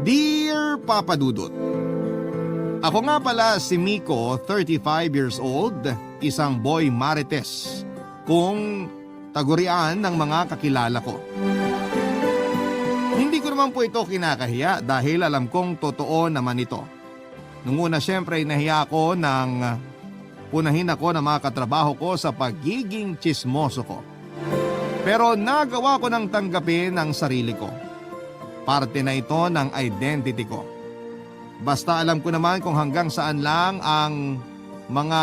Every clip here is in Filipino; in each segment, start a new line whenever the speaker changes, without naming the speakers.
Dear Papa Dudut, ako nga pala si Miko, 35 years old, isang boy marites, kung tagurian ng mga kakilala ko. Hindi ko naman po ito kinakahiya dahil alam kong totoo naman ito. Nung una syempre nahiya ako nang punahin ako ng mga katrabaho ko sa pagiging tsismoso ko. Pero nagawa ko ng tanggapin ang sarili ko. Parte na ito ng identity ko. Basta alam ko naman kung hanggang saan lang ang mga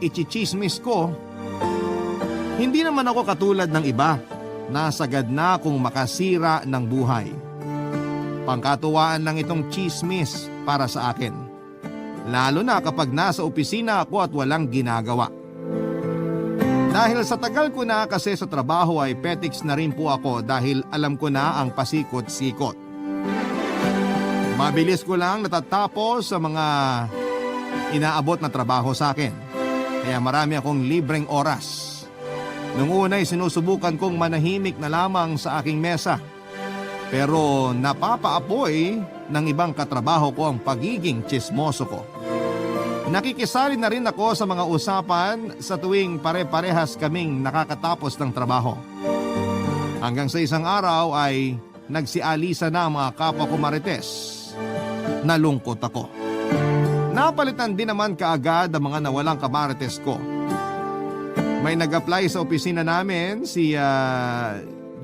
ichichismis ko. Hindi naman ako katulad ng iba na sagad na kung makasira ng buhay. Pangkatuwaan lang itong chismis para sa akin. Lalo na kapag nasa opisina ako at walang ginagawa. Dahil sa tagal ko na kasi sa trabaho ay petics na rin po ako dahil alam ko na ang pasikot-sikot. Mabilis ko lang natatapos sa mga inaabot na trabaho sa akin. Kaya marami akong libreng oras. Nung una ay sinusubukan kong manahimik na lamang sa aking mesa. Pero napapaapoy ng ibang katrabaho ko ang pagiging tsismoso ko. Nakikisali na rin ako sa mga usapan sa tuwing pare-parehas kaming nakakatapos ng trabaho. Hanggang sa isang araw ay nagsialisa na ang mga kapwa ko marites. Nalungkot ako. Napalitan din naman kaagad ang mga nawalang kamarites ko. May nag-apply sa opisina namin si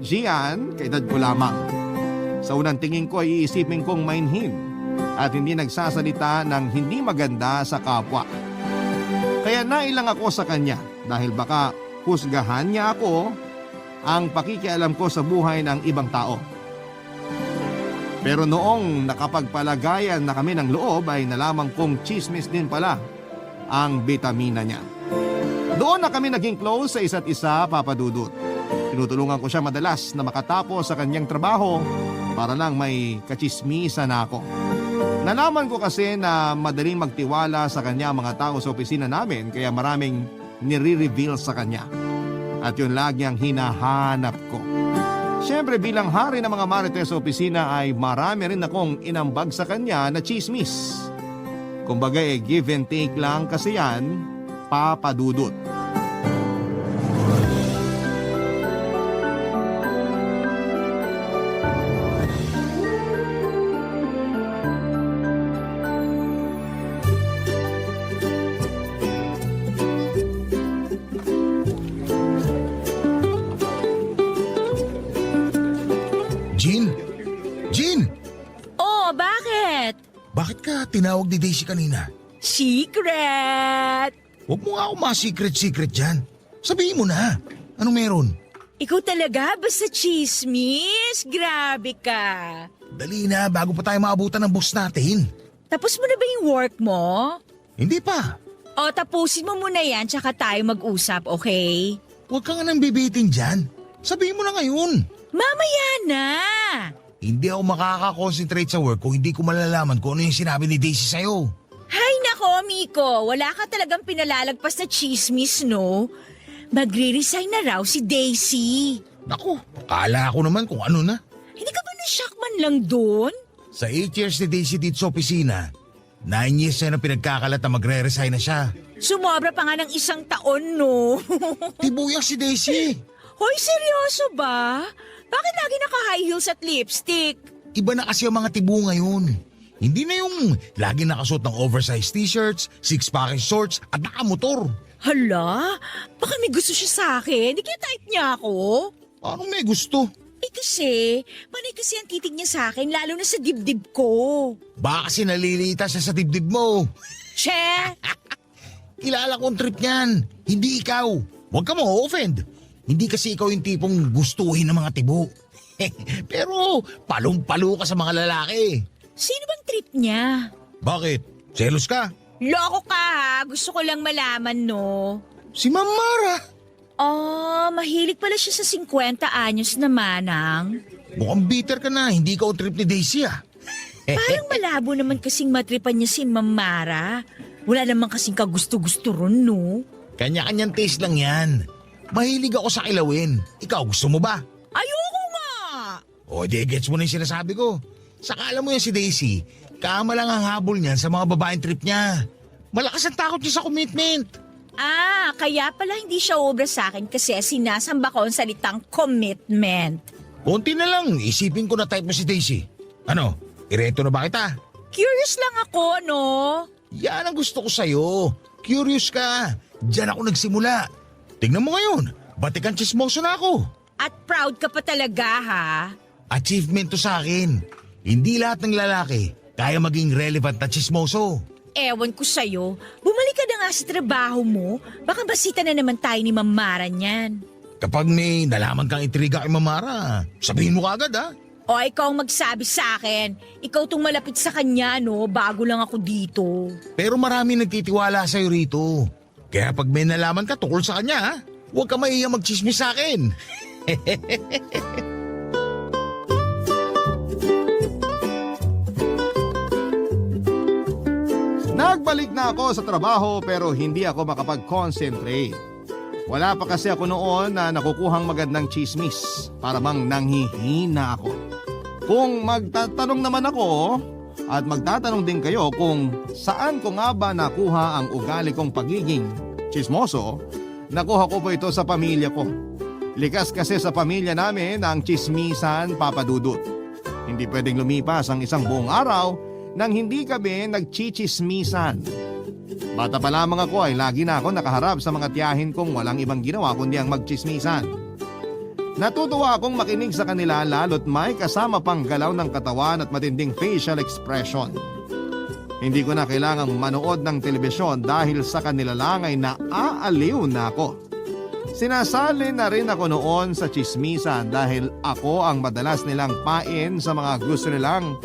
Gian, kaedad ko lamang. Sa unang tingin ko ay iisipin kong mainhin at hindi nagsasalita ng hindi maganda sa kapwa. Kaya nailang ako sa kanya dahil baka husgahan niya ako ang pakikialam ko sa buhay ng ibang tao. Pero noong nakapagpalagayan na kami ng loob ay nalaman kong chismis din pala ang bitamina niya. Doon na kami naging close sa isa't isa, Papa Dudut. Tinutulungan ko siya madalas na makatapos sa kanyang trabaho para lang may kachismisan na ako. Nalaman ko kasi na madaling magtiwala sa kanya mga tao sa opisina namin kaya maraming nire-reveal sa kanya. At yun lagi ang hinahanap ko. Siyempre bilang hari ng mga marites sa opisina ay marami rin akong inambag sa kanya na chismis. Kumbaga give and take lang kasi yan, Papa Dudut.
Jean? Jean!
Oh, bakit?
Bakit ka tinawag ni Daisy kanina?
Secret!
Huwag mo nga ako ma-secret-secret dyan. Sabihin mo na. Anong meron?
Ikaw talaga basta chismis? Grabe ka.
Dali na, bago pa tayo maabutan ng boss natin.
Tapos mo na ba yung work mo?
Hindi pa.
O, tapusin mo muna yan tsaka tayo mag-usap, okay?
Huwag ka nga nang bibitin dyan. Sabihin mo na ngayon.
Mamaya na!
Hindi ako makaka-concentrate sa work kung hindi ko malalaman kung ano yung sinabi ni Daisy sa'yo.
Hay nako, Miko. Wala ka talagang pinalalagpas na chismis, no? Magre-resign na raw si Daisy.
Naku, akala ko naman kung ano na.
Hindi ka ba na-shock man lang doon?
Sa 8 years ni Daisy dito sa opisina, 9 years na pinagkakalat na magre-resign na siya.
Sumobra pa nga ng 1 taon, no?
Tibuyak si Daisy.
Hoy, seryoso ba? Bakit lagi naka-high heels at lipstick?
Iba na kasi ang mga tibo ngayon. Hindi na yung lagi nakasuot ng oversized t-shirts, six-pack shorts at nakamotor.
Hala, baka may gusto siya sa akin. Di kaya type niya ako.
Paano may gusto?
Kasi, panay kasi ang titig niya sa akin, lalo na sa dibdib ko.
Baka kasi nalilita siya sa dibdib mo.
Che!
Kilala ko ang trip niyan. Hindi ikaw. Huwag ka ma-offend. Hindi kasi ikaw yung tipong gustuhin ng mga tibo. Pero palong-palo ka sa mga lalaki.
Sino bang trip niya?
Bakit? Selos ka?
Loko ka ha, gusto ko lang malaman no.
Si Ma'am Mara.
Oh, mahilig pala siya sa 50 anyos na manang.
Mukhang bitter ka na, hindi ka o trip ni Daisy ah.
Parang malabo naman kasing matripan niya si Ma'am Mara. Wala naman kasing kagusto-gusto ron, no?
Kanya-kanyang taste lang yan. Mahilig ako sa kilawin. Ikaw, gusto mo ba?
Ayoko nga!
O, di gets mo na yung sinasabi ko. Saka alam mo yan si Daisy, kama lang ang habol niyan sa mga babaeng trip niya. Malakas ang takot niya sa commitment.
Kaya pala hindi siya obra sa akin kasi sinasamba ko ang salitang commitment.
Konti na lang, isipin ko na type mo si Daisy. Ano, ireto na ba kita?
Curious lang ako, no?
Yan ang gusto ko sa'yo. Curious ka. Diyan ako nagsimula. Tingnan mo ngayon, batikan chismoso na ako.
At proud ka pa talaga, ha?
Achievement to sa akin. Hindi lahat ng lalaki kaya maging relevant na chismoso.
Ewan ko sa'yo. Bumalik ka na nga sa trabaho mo. Baka basita na naman tayo ni Mamara niyan.
Kapag may nalaman kang intriga kay Mamara, sabihin mo kagad ha.
O ikaw ang magsabi sa akin. Ikaw tong malapit sa kanya, no? Bago lang ako dito.
Pero marami nagtitiwala sa'yo rito. Kaya pag may nalaman ka tungkol sa kanya, ha, huwag ka mahihiyang magchismis sa akin.
Nagbalik na ako sa trabaho pero hindi ako makapag-concentrate. Wala pa kasi ako noon na nakukuhang magandang chismis para bang nanghihina ako. Kung magtatanong naman ako at magtatanong din kayo kung saan ko nga ba nakuha ang ugali kong pagiging chismoso, nakuha ko po ito sa pamilya ko. Likas kasi sa pamilya namin ang chismisan, Papa Dudut. Hindi pwedeng lumipas ang isang buong araw nang hindi kami nagchichismisan. Bata pa lamang ako ay lagi na ako nakaharap sa mga tiyahin kong walang ibang ginawa kundi ang magchismisan. Natutuwa akong makinig sa kanila lalo't may kasama pang galaw ng katawan at matinding facial expression. Hindi ko na kailangang manood ng telebisyon dahil sa kanila lang ay naaaliw na ako. Sinasali na rin ako noon sa chismisan dahil ako ang madalas nilang pain sa mga gusto nilang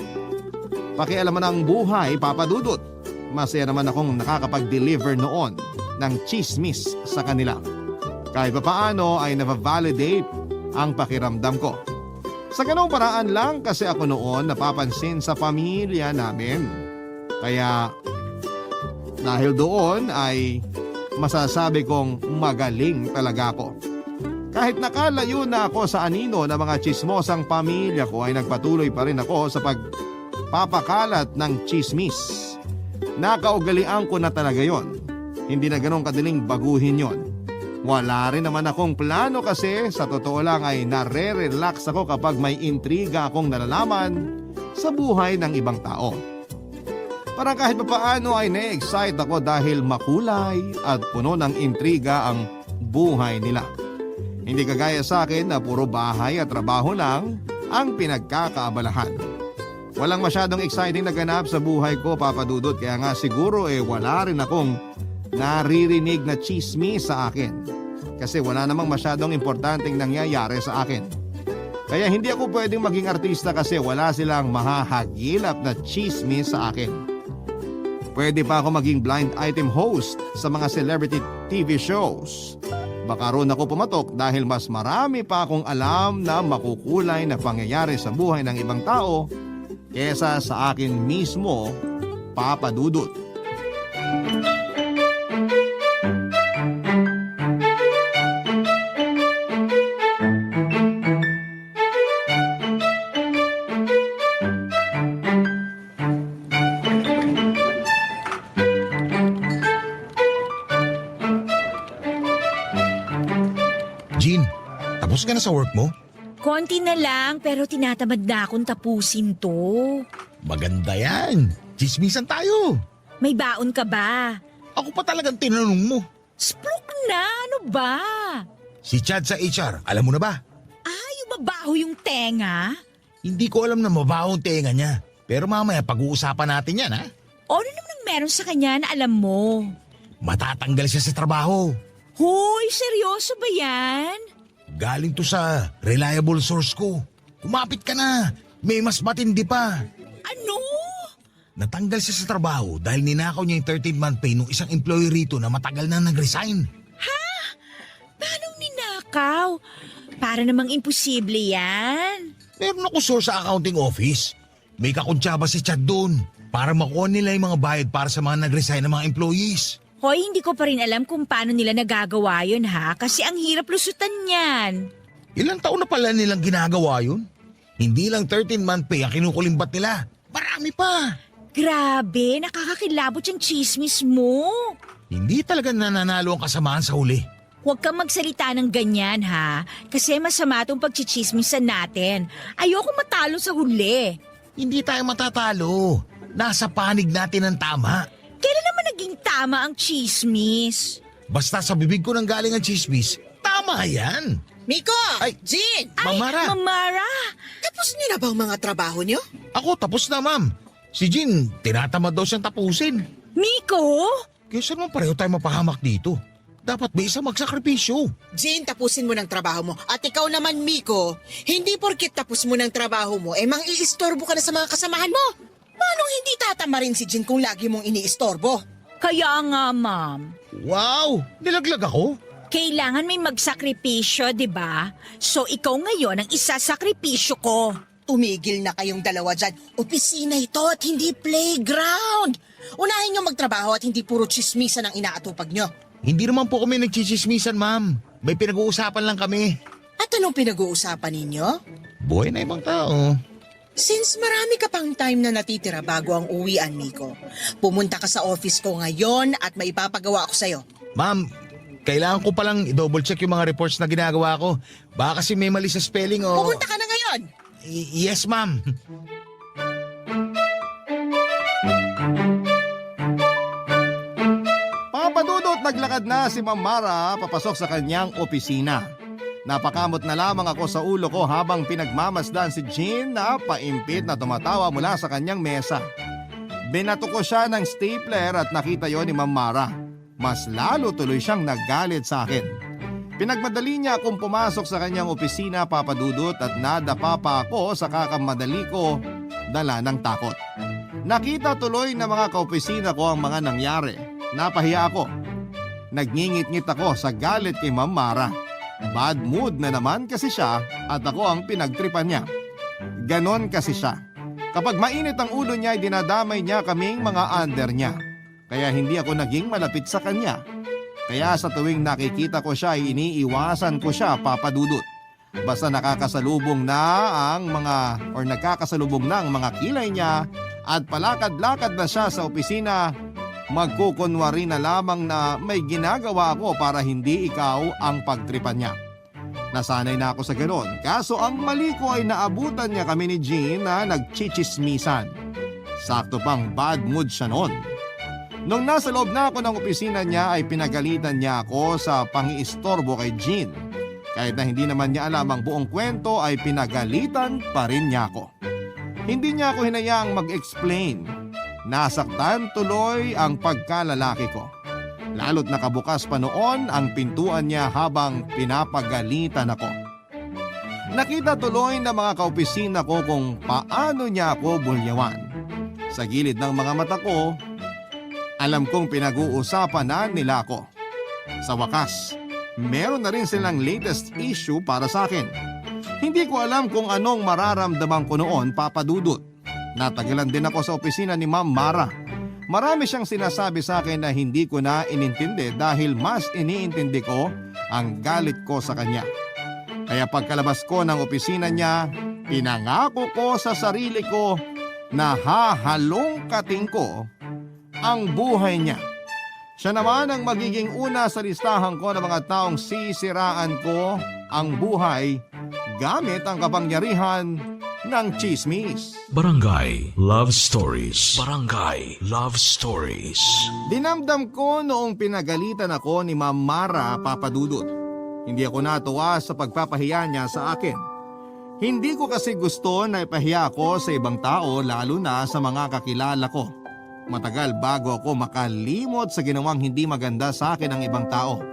pakialaman ng buhay, Papa Dudut. Masaya naman akong nakakapag-deliver noon ng chismis sa kanila. Kahit papaano ay na-validate ang pakiramdam ko. Sa ganong paraan lang kasi ako noon napapansin sa pamilya namin. Kaya dahil doon ay masasabi kong magaling talaga ako. Kahit nakalayo na ako sa anino ng mga chismosang pamilya ko ay nagpatuloy pa rin ako sa pagpapakalat ng chismis. Nakaugalian ko na talaga yon. Hindi na ganong kadaling baguhin yon. Wala rin naman akong plano kasi sa totoo lang ay nare-relax ako kapag may intriga akong nalalaman sa buhay ng ibang tao. Parang kahit papaano ay na-excite ako dahil makulay at puno ng intriga ang buhay nila. Hindi kagaya sa akin na puro bahay at trabaho lang ang pinagkakaabalahan. Walang masyadong exciting na ganap sa buhay ko, Papa Dudut, kaya nga siguro wala rin akong naririnig na chismis sa akin. Kasi wala namang masyadong importanteng nangyayari sa akin. Kaya hindi ako pwedeng maging artista kasi wala silang mahahagilap na chismis sa akin. Pwede pa ako maging blind item host sa mga celebrity TV shows. Baka roon ako pumatok dahil mas marami pa akong alam na makukulay na pangyayari sa buhay ng ibang tao kesa sa akin mismo, Papa Dudut.
Jean, tapos ka na sa work mo?
Konti na lang pero tinatamad na akong tapusin to.
Maganda yan. Chismisan tayo.
May baon ka ba?
Ako pa talagang tinanong mo.
Splok na, ano ba?
Si Chad sa HR, alam mo na ba?
Yung mabaho yung tenga?
Hindi ko alam na mabaho ang tenga niya. Pero mamaya pag-uusapan natin yan, ha?
O ano naman ang meron sa kanya na alam mo?
Matatanggal siya sa trabaho.
Hoy, seryoso ba yan?
Galing to sa reliable source ko. Kumapit ka na. May mas matindi pa.
Ano?
Natanggal siya sa trabaho dahil ninakaw niya yung 13-month pay ng isang employee rito na matagal na nag-resign.
Paano ninakaw? Para namang imposible yan.
Meron ako source sa accounting office. May kakuntsaba si Chad doon para makuha nila yung mga bayad para sa mga nag-resign ng mga employees.
Hoy, hindi ko pa rin alam kung paano nila nagagawa yun ha, kasi ang hirap lusutan yan.
Ilang taon na pala nilang ginagawa yun? Hindi lang 13-month pay ang kinukulimbat nila. Marami pa.
Grabe, nakakakilabot yung chismis mo.
Hindi talaga nananalo ang kasamahan sa huli.
Huwag kang magsalita ng ganyan ha, kasi masama itong pagchichismisan natin. Ayoko matalo sa huli.
Hindi tayo matatalo. Nasa panig natin ang tama.
Kailan naman naging tama ang chismis?
Basta sa bibig ko nang galing ang chismis, tama yan.
Miko!
Ay.
Jean!
Mamara.
Mamara!
Tapos niyo na ba ang mga trabaho niyo?
Ako tapos na, ma'am. Si Jean, tinatamad daw siyang tapusin.
Miko!
Kesa naman pareho tayo mapahamak dito. Dapat may isang magsakripisyo.
Jean, tapusin mo ng trabaho mo. At ikaw naman, Miko, hindi porkit tapos mo ng trabaho mo, mang-iistorbo ka na sa mga kasamahan mo. Paano hindi tatama rin si Jean kung lagi mong iniistorbo?
Kaya nga, ma'am.
Wow! Nilaglag ako?
Kailangan may magsakripisyo, di ba? So ikaw ngayon ang isasakripisyo ko.
Tumigil na kayong dalawa dyan. Opisina ito at hindi playground. Unahin nyo magtrabaho at hindi puro chismisan ang inaatupag nyo.
Hindi naman po kami nagchichismisan, ma'am. May pinag-uusapan lang kami.
At anong pinag-uusapan ninyo?
Buhay na ibang tao.
Since marami ka pang time na natitira bago ang uwian, Miko, pumunta ka sa office ko ngayon at may ipapagawa ako sa'yo.
Ma'am, kailangan ko palang i-double check yung mga reports na ginagawa ko. Baka kasi may mali sa spelling o...
Pumunta ka na ngayon!
Yes, ma'am.
Papadudot naglakad na si Ma'am Mara papasok sa kanyang opisina. Napakamot na lamang ako sa ulo ko habang pinagmamasdan si Jean na paimpit na tumatawa mula sa kanyang mesa. Binato ko siya ng stapler at nakita yon ni Ma'am Mara. Mas lalo tuloy siyang naggalit sa akin. Pinagmadali niya akong pumasok sa kanyang opisina, Papadudot, at nadapa pa ako sa kakamadali ko dala ng takot. Nakita tuloy ng mga kaopisina ko ang mga nangyari. Napahiya ako. Nagngingit-ngit ako sa galit kay Ma'am Mara. Bad mood na naman kasi siya at ako ang pinagtripan niya. Ganon kasi siya. Kapag mainit ang ulo niya, dinadamay niya kaming mga under niya. Kaya hindi ako naging malapit sa kanya. Kaya sa tuwing nakikita ko siya ay iniiwasan ko siya, Papadudot. Basta nakakasalubong na nagkakasalubong na ang mga kilay niya at palakad-lakad na siya sa opisina, magkukunwari na lamang na may ginagawa ako para hindi ikaw ang pagtripan niya. Nasanay na ako sa ganon, kaso ang mali ko ay naabutan niya kami ni Jean na nagchichismisan. Sakto pang bad mood siya noon. Nung nasa loob na ako ng opisina niya ay pinagalitan niya ako sa pangiistorbo kay Jean. Kahit na hindi naman niya alam ang buong kwento ay pinagalitan pa rin niya ako. Hindi niya ako hinayaang mag-explain. Nasaktan tuloy ang pagkalalaki ko. Lalo't nakabukas pa noon ang pintuan niya habang pinapagalitan ako. Nakita tuloy ng mga kaopisina ko kung paano niya ako bulyawan. Sa gilid ng mga mata ko, alam kong pinag-uusapan na nila ako. Sa wakas, meron na rin silang latest issue para sa akin. Hindi ko alam kung anong mararamdaman ko noon, Papadudot. Natagalan din ako sa opisina ni Ma'am Mara. Marami siyang sinasabi sa akin na hindi ko na inintindi dahil mas iniintindi ko ang galit ko sa kanya. Kaya pagkalabas ko ng opisina niya, pinangako ko sa sarili ko na hahalongkating ko ang buhay niya. Siya naman ang magiging una sa listahan ko ng mga taong sisiraan ko ang buhay gamit ang kapangyarihan ng chismis.
Barangay Love Stories. Barangay Love Stories.
Dinamdam ko noong pinagalitan ako ni Ma'am Mara, Papadudot. Hindi ako natuwa sa pagpapahiya niya sa akin. Hindi ko kasi gusto na ipahiya ako sa ibang tao, lalo na sa mga kakilala ko. Matagal bago ako makalimot sa ginawang hindi maganda sa akin ng ibang tao.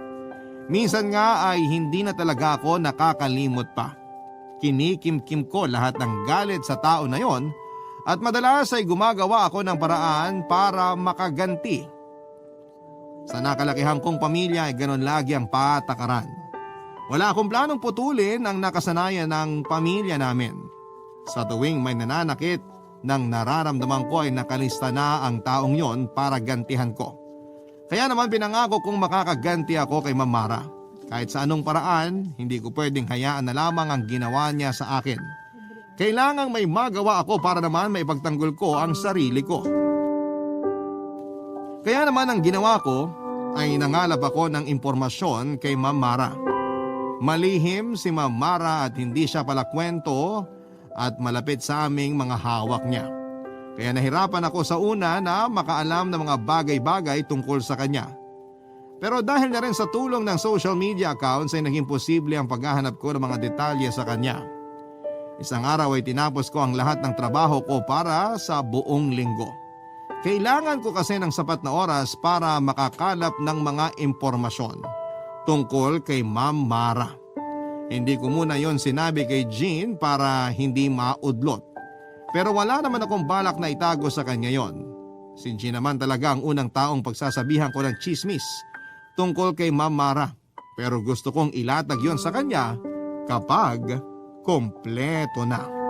Minsan nga ay hindi na talaga ako nakakalimot pa. Kinikimkim ko lahat ng galit sa tao na yon at madalas ay gumagawa ako ng paraan para makaganti. Sa nakalakihan kong pamilya ay ganon lagi ang patakaran. Wala akong planong putulin ang nakasanayan ng pamilya namin. Sa tuwing may nananakit, nang nararamdaman ko ay nakalista na ang taong yon para gantihan ko. Kaya naman pinangako kong makakaganti ako kay Ma'am Mara. Kahit sa anong paraan, hindi ko pwedeng hayaan na lamang ang ginawa niya sa akin. Kailangang may magawa ako para naman maipagtanggol ko ang sarili ko. Kaya naman ang ginawa ko ay nangalap ako ng impormasyon kay Ma'am Mara. Malihim si Ma'am Mara at hindi siya pala kwento at malapit sa aming mga hawak niya. Kaya nahirapan ako sa una na makaalam ng mga bagay-bagay tungkol sa kanya. Pero dahil na rin sa tulong ng social media accounts ay naging posible ang paghahanap ko ng mga detalye sa kanya. Isang araw ay tinapos ko ang lahat ng trabaho ko para sa buong linggo. Kailangan ko kasi ng sapat na oras para makakalap ng mga impormasyon tungkol kay Ma'am Mara. Hindi ko muna yon sinabi kay Jean para hindi maudlot. Pero wala naman akong balak na itago sa kanya yon. Si Jean naman talaga ang unang taong pagsasabihan ko ng chismis tungkol kay Ma'am Mara. Pero gusto kong ilatag yon sa kanya kapag kompleto na.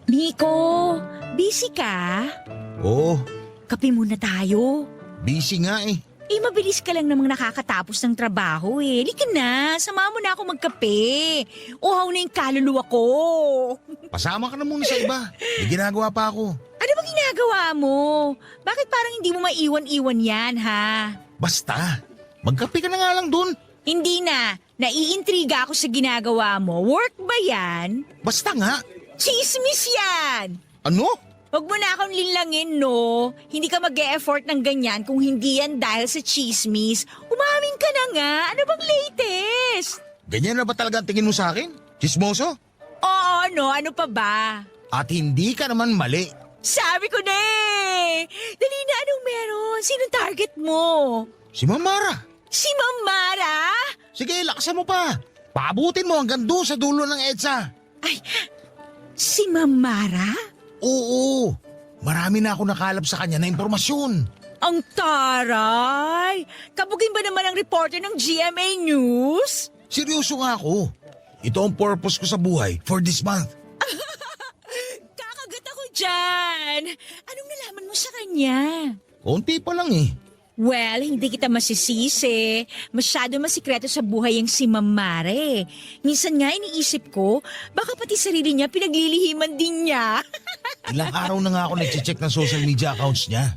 Miko, busy ka?
Oo,
Kape muna tayo.
busy nga eh.
Mabilis ka lang namang nakakatapos ng trabaho eh. Lika na, sama mo na ako magkape. Uhaw na yung kaluluwa ko.
Pasama ka na muna sa iba. May ginagawa pa ako.
Ano bang ginagawa mo? Bakit parang hindi mo maiwan-iwan yan, ha?
Basta, magkape ka na nga lang dun.
Hindi na. Naiintriga ako sa ginagawa mo. Work ba yan?
Basta nga.
Chismis yan!
Ano?
Huwag mo na akong linlangin, no? Hindi ka mag-e-effort ng ganyan kung hindi yan dahil sa chismis. Umamin ka na nga. Ano bang latest?
Ganyan na ba talaga ang tingin mo sa akin? Chismoso?
Oo, no? Ano pa ba?
At hindi ka naman mali.
Sabi ko na eh! Dali na, anong meron? Sinong target mo?
Si Mamara.
Si Mamara?
Sige, lakasan mo pa. Paabutin mo hanggang doon sa dulo ng EDSA.
Ay, si Mamara?
Oo, marami na ako nakalap sa kanya na impormasyon.
Ang taray! Kabugin ba naman ang reporter ng GMA News?
Seryoso nga ako. Ito ang purpose ko sa buhay for this month.
Kakagat ako dyan! Anong nalaman mo sa kanya?
Konti pa lang eh.
Well, hindi kita masisisi. Masyado masikreto sa buhay ang si Mamare. Minsan nga iniisip ko, baka pati sarili niya pinaglilihiman din niya.
Ilang araw na nga ako nag-check ng social media accounts niya.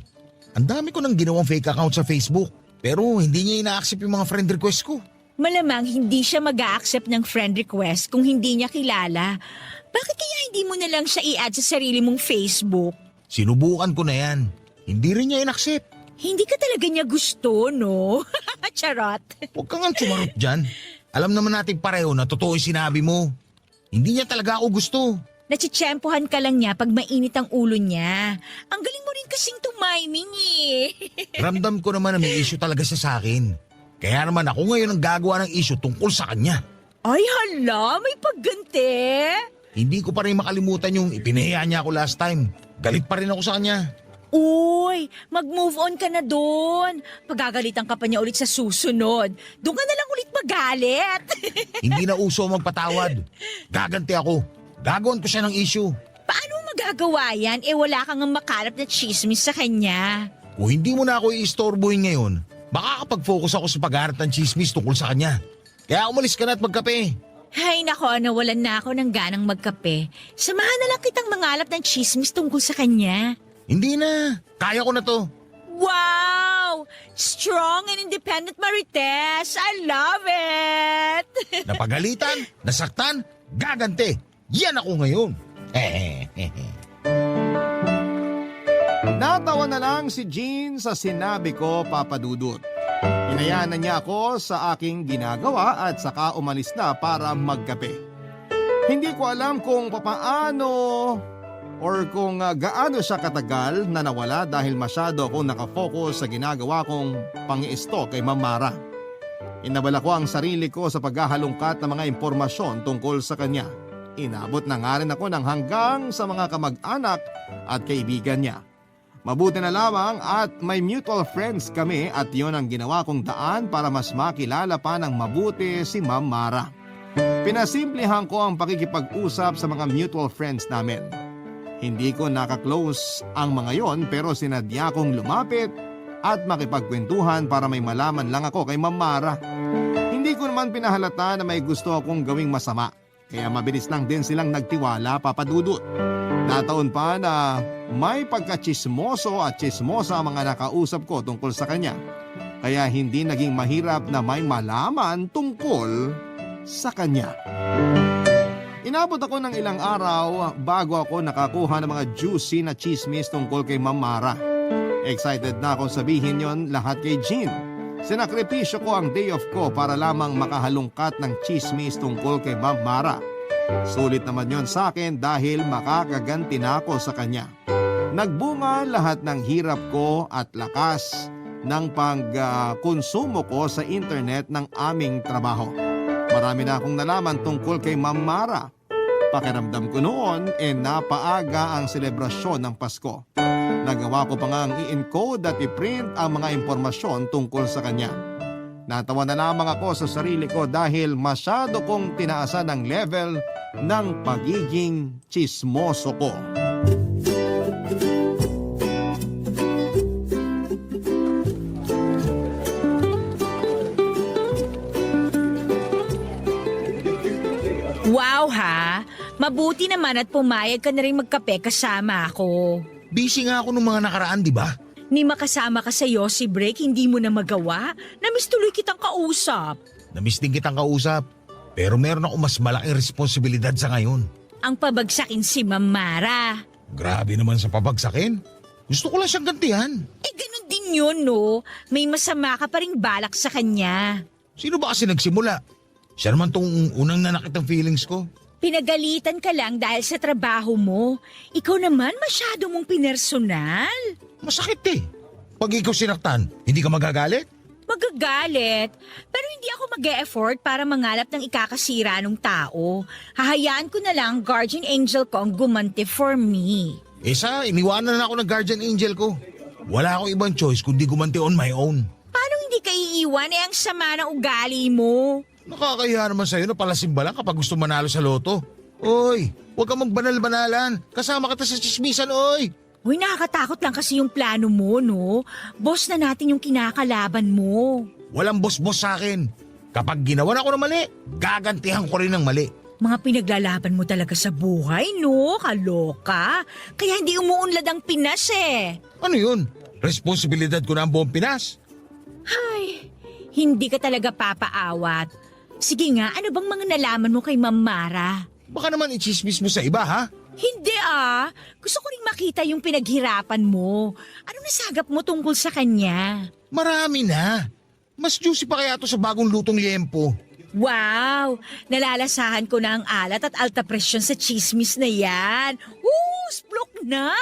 Ang dami ko nang ginawang fake account sa Facebook. Pero hindi niya ina-accept yung mga friend request ko.
Malamang hindi siya mag-a-accept ng friend request kung hindi niya kilala. Bakit kaya hindi mo na lang siya i-add sa sarili mong Facebook?
Sinubukan ko na yan. Hindi rin niya in-accept.
Hindi ka talaga niya gusto, no? Charot.
Huwag ka nga sumarot dyan. Alam naman natin pareho na totoo yung sinabi mo. Hindi niya talaga ako gusto.
Natsitsyempohan ka lang niya pag mainit ang ulo niya. Ang galing mo rin kasing tumiming eh.
Ramdam ko naman na may issue talaga siya sa akin. Kaya naman ako ngayon ang gagawa ng issue tungkol sa kanya.
Ay hala, may pagganti.
Hindi ko pa rin makalimutan yung ipinahiya niya ako last time. Galit pa rin ako sa kanya.
Uy, mag-move on ka na doon. Pagagalitan ka pa niya ulit sa susunod. Doon ka na lang ulit magalit.
Hindi na uso magpatawad. Gaganti ako. Gagawin ko siya ng issue.
Paano magagawa yan? Wala kang makalap na chismis sa kanya.
Kung hindi mo na ako i-istorbohin ngayon, makakapag-focus ako sa pagharap ng chismis tungkol sa kanya. Kaya umalis ka na at magkape.
Hay nako, nawalan na ako ng ganang magkape. Samahan na lang kitang mangalap ng chismis tungkol sa kanya.
Hindi na. Kaya ko na to.
Wow! Strong and independent Marites! I love it!
Napagalitan, nasaktan, gaganti. Yan ako ngayon.
Natawa na lang si Jean sa sinabi ko, Papa Dudut. Hinayaan na niya ako sa aking ginagawa at saka umalis na para magkape. Hindi ko alam kung papaano or kung gaano siya katagal na nawala dahil masyado akong nakafocus sa ginagawa kong pang-i-stalk kay Ma'am Mara. Inabala ko ang sarili ko sa paghahalungkat ng mga impormasyon tungkol sa kanya. Inabot na nga rin ako ng hanggang sa mga kamag-anak at kaibigan niya. Mabuti na lamang at may mutual friends kami at yon ang ginawa kong daan para mas makilala pa ng mabuti si Ma'am Mara. Pinasimplihan ko ang pakikipag-usap sa mga mutual friends namin. Hindi ko nakaklose ang mga yon pero sinadya kong lumapit at makipagkwentuhan para may malaman lang ako kay Ma'am Mara. Hindi ko naman pinahalata na may gusto akong gawing masama. Kaya mabilis lang din silang nagtiwala, Papa Dudut. Nataon pa na may pagkachismoso at chismosa ang mga nakausap ko tungkol sa kanya. Kaya hindi naging mahirap na may malaman tungkol sa kanya. Inabot ako ng ilang araw bago ako nakakuha ng mga juicy na chismis tungkol kay Ma'am Mara. Excited na akong sabihin yon lahat kay Jean. Sinakripisyo ko ang day off ko para lamang makahalungkat ng chismis tungkol kay Ma'am Mara. Sulit naman yon sa akin dahil makakaganti na ako sa kanya. Nagbunga lahat ng hirap ko at lakas ng pagkonsumo ko sa internet ng aming trabaho. Marami na akong nalaman tungkol kay Ma'am Mara. Pakiramdam ko noon napaaga ang selebrasyon ng Pasko. Nagawa ko pa nga ang i-encode at i-print ang mga impormasyon tungkol sa kanya. Natawa na lamang ako sa sarili ko dahil masyado kong tinaasan ang level ng pagiging chismoso ko.
Wow ha! Mabuti naman at pumayag ka na rin magkape kasama ako.
Busy nga ako nung mga nakaraan, di ba?
Ni makasama ka sa Yossi Break, hindi mo na magawa? Namiss tuloy kitang kausap.
Namiss din kitang kausap. Pero meron ako mas malaking responsibilidad sa ngayon.
Ang pabagsakin si Ma'am Mara.
Grabe naman sa pabagsakin. Gusto ko lang siyang gantihan.
Ganun din yun, no? May masama ka pa ring balak sa kanya.
Sino ba kasi nagsimula? Siya naman tong unang nanakit ang feelings ko.
Pinagalitan ka lang dahil sa trabaho mo. Ikaw naman masyado mong pinersonal.
Masakit eh. Pag ikaw sinaktan, hindi ka magagalit?
Magagalit. Pero hindi ako mag-e-effort para mangalap ng ikakasira ng tao. Hahayaan ko na lang guardian angel ko ang gumanti for me.
Iniwanan na ako ng guardian angel ko. Wala akong ibang choice kundi gumanti on my own.
Paano hindi ka iiwan ang sama ng ugali mo?
Nakakahiya naman sa'yo na palasimba lang kapag gusto manalo sa loto. Oy, huwag kang magbanal-banalan. Kasama kita sa chismisan, oy.
Uy, nakakatakot lang kasi yung plano mo, no? Boss na natin yung kinakalaban mo.
Walang boss-boss sa akin. Kapag ginawa ako ng mali, gagantihan ko rin ng mali.
Mga pinaglalaban mo talaga sa buhay, no? Kaloka. Kaya hindi umuunlad ang Pinas eh.
Ano yun? Responsibilidad ko na ang buong Pinas.
Ay, hindi ka talaga papaawat. Sige nga, ano bang mga nalaman mo kay Ma'am Mara?
Baka naman i-chismis mo sa iba, ha?
Hindi Gusto ko rin makita yung pinaghirapan mo. Ano nasagap mo tungkol sa kanya?
Marami na. Mas juicy pa kaya to sa bagong lutong liempo.
Wow! Nalalasahan ko na ang alat at alta presyon sa chismis na yan. Splok na!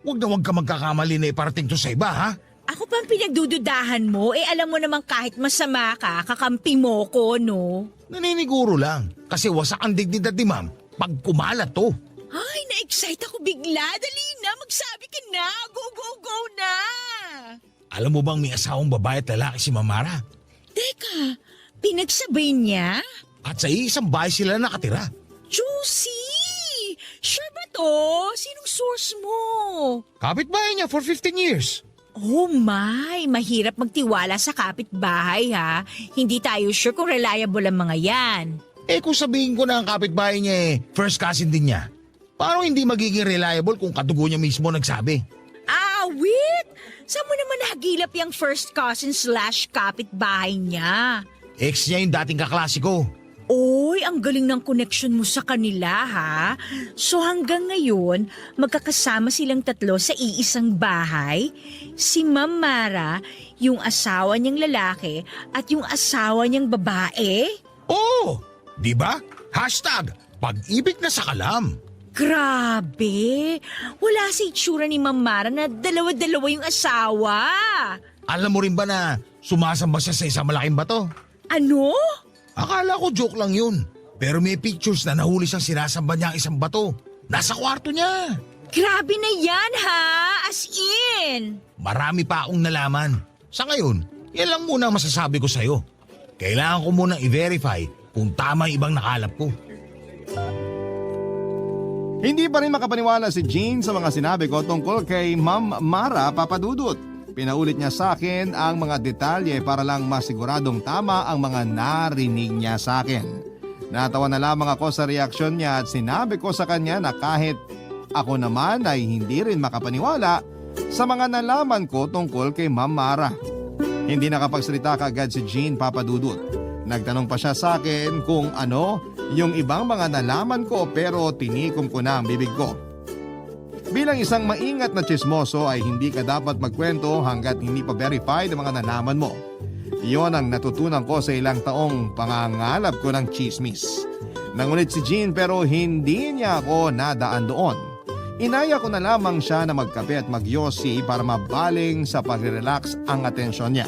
Huwag ka magkakamali na iparating to sa iba, ha?
Ako pang pinagdududahan mo, alam mo namang kahit masama ka, kakampi mo ko, no?
Naniniguro lang. Kasi wasak ang dignidad ni ma'am pag kumalat to.
Ay, na-excite ako bigla. Dali na, magsabi ka na. Go, go, go na!
Alam mo bang may asawang babae at lalaki si Mamara?
Teka, pinagsabay niya?
At sa isang bahay sila nakatira.
Juicy! Sure ba to? Sinong source mo?
Kapitbahay niya for 15 years.
Oh my, mahirap magtiwala sa kapitbahay ha. Hindi tayo sure kung reliable ang mga yan.
Kung sabihin ko na ang kapitbahay niya first cousin din niya. Paano hindi magiging reliable kung kadugo niya mismo nagsabi?
Wait! Saan mo naman nahagilap yung first cousin / kapitbahay niya?
Ex niya yung dating kaklase ko.
Oy, ang galing ng connection mo sa kanila ha. So hanggang ngayon, magkakasama silang tatlo sa iisang bahay. Si Ma'am Mara, yung asawa niyang lalaki at yung asawa niyang babae.
Oo! Di ba? Hashtag, pag-ibig na sa kalam.
Grabe! Wala sa itsura ni Ma'am Mara na dalawa-dalawa yung asawa.
Alam mo rin ba na sumasamba siya sa isang malaking bato?
Ano?
Akala ko joke lang yun. Pero may pictures na nahuli siyang sinasamba niya ang isang bato. Nasa kwarto niya.
Grabe na yan ha! As in!
Marami pa akong nalaman. Sa ngayon, yan lang muna ang masasabi ko sa'yo. Kailangan ko munang i-verify kung tama yung ibang nakalap ko.
Hindi pa rin makapaniwala si Jean sa mga sinabi ko tungkol kay Ma'am Mara Papadudut. Pinaulit niya sa akin ang mga detalye para lang masiguradong tama ang mga narinig niya sa akin. Natawa na lamang ako sa reaksyon niya at sinabi ko sa kanya na kahit ako naman ay hindi rin makapaniwala sa mga nalaman ko tungkol kay Ma'am Mara. Hindi nakapagsalita kaagad si Jean Papadudut. Nagtanong pa siya sa akin kung ano yung ibang mga nalaman ko pero tinikom ko na ang bibig ko. Bilang isang maingat na tsismoso ay hindi ka dapat magkwento hanggat hindi pa verified ang mga nalaman mo. Iyon ang natutunan ko sa ilang taong pangangalap ko ng chismis. Nangunit si Jean pero hindi niya ako nadaan doon. Inaya ko na lamang siya na magkape at magyosi para mabaling sa pagre-relax ang atensyon niya.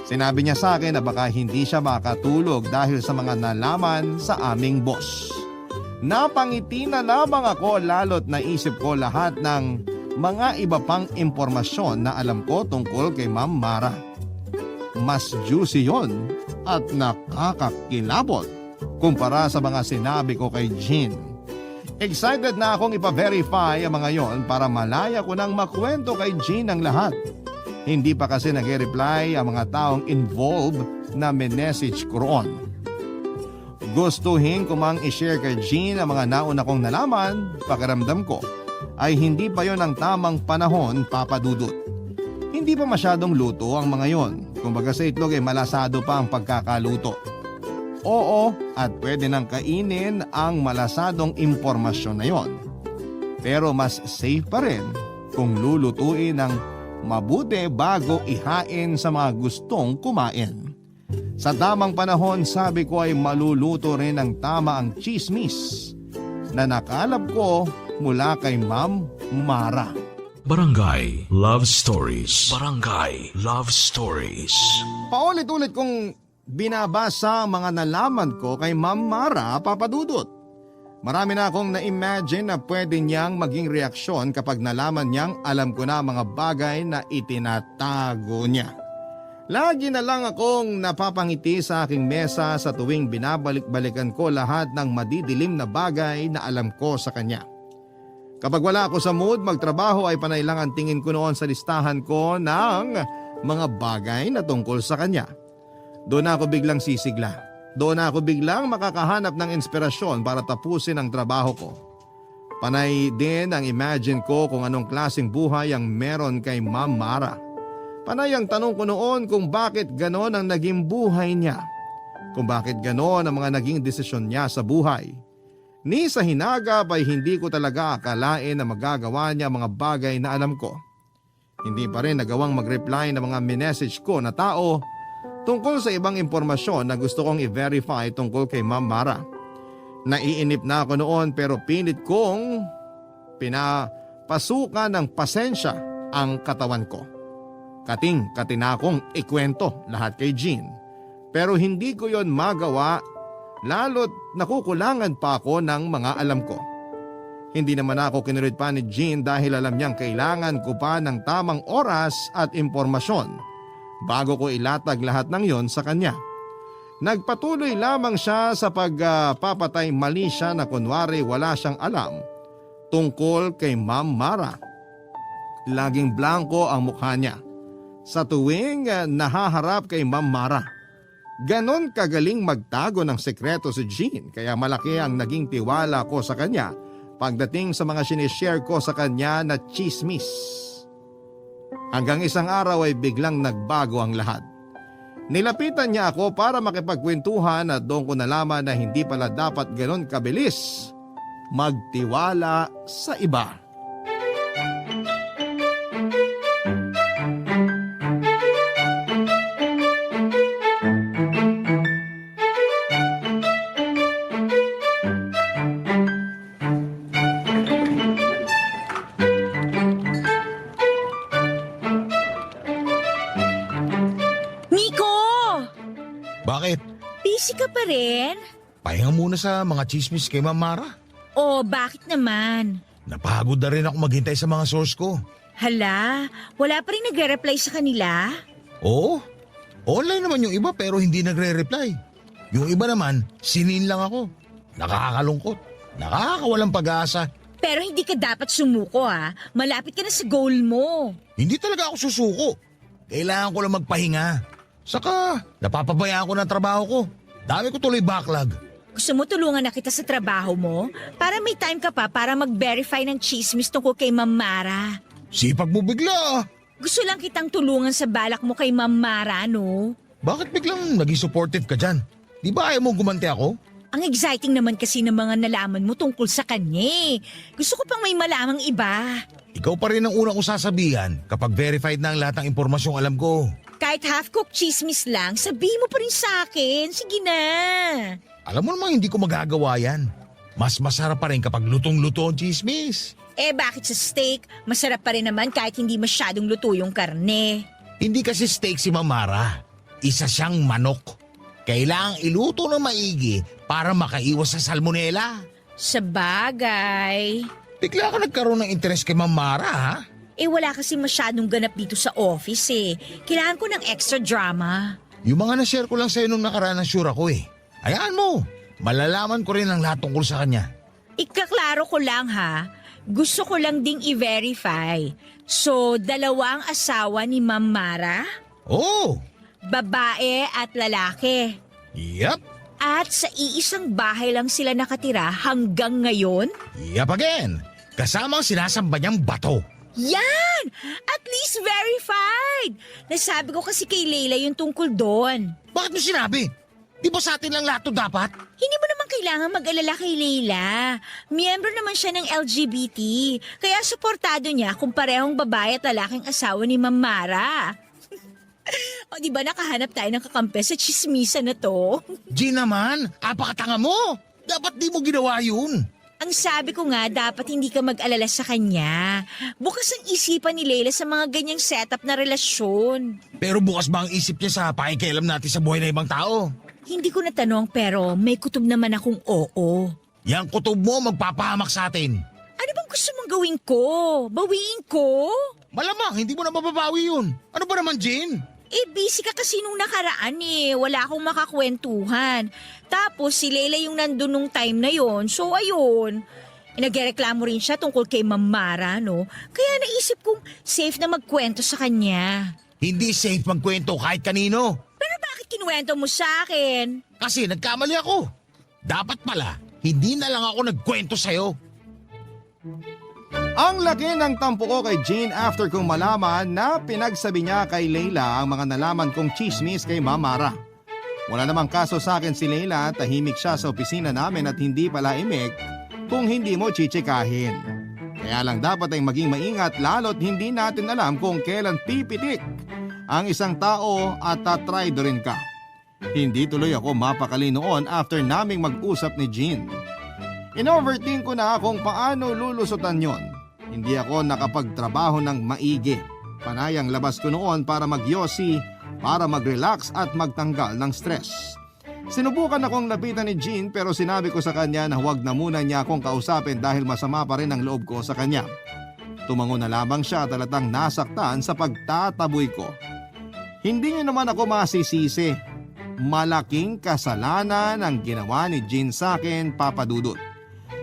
Sinabi niya sa akin na baka hindi siya makatulog dahil sa mga nalaman sa aming boss. Napangiti na lamang ako lalo't naisip ko lahat ng mga iba pang impormasyon na alam ko tungkol kay Ma'am Mara. Mas juicy yon at nakakakilabot kumpara sa mga sinabi ko kay Jean. Excited na akong ipa-verify ang mga yon para malaya ko nang makwento kay Jean ang lahat. Hindi pa kasi nag-reply ang mga taong involved na minessage ko roon. Gustuhin ko mang i-share kay Jean ang mga nauna kong nalaman, pakiramdam ko ay hindi pa yon ang tamang panahon, Papadudut. Hindi pa masyadong luto ang mga yon. Kumbaga sa itlog ay malasado pa ang pagkakaluto. Oo, at pwede nang kainin ang malasadong impormasyon na yon. Pero mas safe pa rin kung lulutuin ng mabuti bago ihain sa mga gustong kumain. Sa tamang panahon, sabi ko ay maluluto rin ng tama ang chismis na nakalap ko mula kay Ma'am Mara.
Barangay Love Stories. Barangay Love Stories.
Paulit-ulit kong binabasa ang mga nalaman ko kay Ma'am Mara Papadudut. Marami na akong na-imagine na pwede niyang maging reaksyon kapag nalaman niyang alam ko na mga bagay na itinatago niya. Lagi na lang akong napapangiti sa aking mesa sa tuwing binabalik-balikan ko lahat ng madidilim na bagay na alam ko sa kanya. Kapag wala ako sa mood magtrabaho ay panay lang ang tingin ko noon sa listahan ko ng mga bagay na tungkol sa kanya. Doon ako biglang sisigla. Doon ako biglang makakahanap ng inspirasyon para tapusin ang trabaho ko. Panay din ang imagine ko kung anong klaseng buhay ang meron kay Ma'am Mara. Panay ang tanong ko noon kung bakit ganon ang naging buhay niya. Kung bakit ganon ang mga naging desisyon niya sa buhay. Ni sa hinagap ay hindi ko talaga akalain na magagawa niya mga bagay na alam ko. Hindi pa rin nagawang mag-reply ng mga minessage ko na tao tungkol sa ibang impormasyon na gusto kong i-verify tungkol kay Ma'am Mara. Naiinip na ako noon pero pilit kong pinapasukan ng pasensya ang katawan ko. Kating-katina akong ikwento lahat kay Jean. Pero hindi ko yon magawa lalo't nakukulangan pa ako ng mga alam ko. Hindi naman ako kinulit pa ni Jean dahil alam niyang kailangan ko pa ng tamang oras at impormasyon bago ko ilatag lahat ng yon sa kanya. Nagpatuloy lamang siya sa pagpapatay mali siya na kunwari wala siyang alam tungkol kay Ma'am Mara. Laging blanko ang mukha niya sa tuwing nahaharap kay Ma'am Mara. Ganon kagaling magtago ng sekreto si Jean kaya malaki ang naging tiwala ko sa kanya pagdating sa mga sinishare ko sa kanya na chismis. Hanggang isang araw ay biglang nagbago ang lahat. Nilapitan niya ako para makipagkwentuhan at doon ko nalaman na hindi pala dapat ganon kabilis magtiwala sa iba.
Bakit?
Busy ka pa rin?
Pahinga muna sa mga chismis kay Ma'am Mara.
O bakit naman?
Napagod na rin ako maghintay sa mga source ko.
Hala, wala pa rin nagre-reply sa kanila?
Oo, online naman yung iba pero hindi nagre-reply. Yung iba naman, sinin lang ako. Nakakalungkot, nakakawalang pag-asa.
Pero hindi ka dapat sumuko ha. Malapit ka na sa goal mo.
Hindi talaga ako susuko. Kailangan ko lang magpahinga. Saka, napapabayaan ko ng trabaho ko. Dami ko tuloy backlog.
Gusto mo tulungan na kita sa trabaho mo? Para may time ka pa para mag-verify ng chismis tungkol kay Ma'am Mara.
Sipag mo bigla.
Gusto lang kitang tulungan sa balak mo kay Ma'am Mara, no?
Bakit biglang naging supportive ka dyan? Di ba ayaw mong gumanti ako?
Ang exciting naman kasi ng mga nalaman mo tungkol sa kanya eh. Gusto ko pang may malamang iba.
Ikaw pa rin ang unang kong sasabihan kapag verified na ang lahat ng impormasyong alam ko.
Kahit half-cooked chismis lang, sabihin mo pa rin sa akin. Sige na.
Alam mo namang hindi ko magagawa yan. Mas masarap pa rin kapag lutong-luto ang chismis.
Eh bakit sa steak, masarap pa rin naman kahit hindi masyadong luto yung karne.
Hindi kasi steak si Mamara. Isa siyang manok. Kailangang iluto ng maigi para makaiwas sa salmonella.
Sa bagay.
Bigla ka nagkaroon ng interes kay Mamara, ha?
Eh wala kasi masyadong ganap dito sa office eh. Kailangan ko ng extra drama.
Yung mga na-share ko lang sa'yo nung nakaraan ng sure ako eh. Hayaan mo, malalaman ko rin ang lahat tungkol sa kanya.
Ikaklaro ko lang ha. Gusto ko lang ding i-verify. So, dalawang asawa ni Ma'am Mara?
Oh,
Babae at lalaki.
yep,
At sa iisang bahay lang sila nakatira hanggang ngayon?
yep again. Kasama ang sinasamba niyang bato.
Yan! At least verified! Nasabi ko kasi kay Leila yung tungkol doon.
Bakit mo sinabi? Di ba sa atin lang lahat to dapat?
Hindi mo naman kailangan mag-alala kay Leila. Miyembro naman siya ng LGBT. Kaya suportado niya kung parehong babae at lalaking asawa ni Ma'am Mara. O di ba nakahanap tayo ng kakampi sa chismisa na to?
G naman, apakatanga mo. Dapat di mo ginawa yun.
Ang sabi ko nga, dapat hindi ka mag-alala sa kanya. Bukas ang isipan ni Leila sa mga ganyang setup na relasyon.
Pero bukas ba ang isip niya sa pakikialam natin sa buhay ng ibang tao?
Hindi ko natanong pero may kutob naman akong oo.
Yang kutob mo magpapahamak sa atin.
Ano bang gusto mong gawin ko? Bawiin ko?
Malamang, hindi mo na mababawi yun. Ano ba naman, Jane?
Eh, busy ka kasi nung nakaraan eh. Wala akong makakwentuhan. Tapos si Leila yung nandun nung time na yon. So ayun. Eh, nagreklamo rin siya tungkol kay Ma'am Mara, no? Kaya naisip kong safe na magkwento sa kanya.
Hindi safe magkwento kahit kanino.
Pero bakit kinuwento mo sa akin?
Kasi nagkamali ako. Dapat pala, hindi na lang ako nagkwento sa'yo.
Ang laki ng tampo ko kay Jean after kong malaman na pinagsabi niya kay Leila ang mga nalaman kong chismis kay Ma'am Mara. Wala namang kaso sa akin si Leila, tahimik siya sa opisina namin at hindi pala imik kung hindi mo chichikahin. Kaya lang dapat ay maging maingat lalo't hindi natin alam kung kailan pipitik ang isang tao at tatraydo rin ka. Hindi tuloy ako mapakali noon after naming mag-usap ni Jean. In-overthink ko na kung paano lulusutan yon. Hindi ako nakapagtrabaho ng maigi. Panayang labas ko noon para magyosi, para mag-relax at magtanggal ng stress. Sinubukan akong lapitan ni Jean pero sinabi ko sa kanya na huwag na muna niya akong kausapin dahil masama pa rin ang loob ko sa kanya. Tumango na lamang siya at halatang nasaktan sa pagtataboy ko. Hindi niya naman ako masisisi. Malaking kasalanan ang ginawa ni Jean sa akin, Papa Dudut.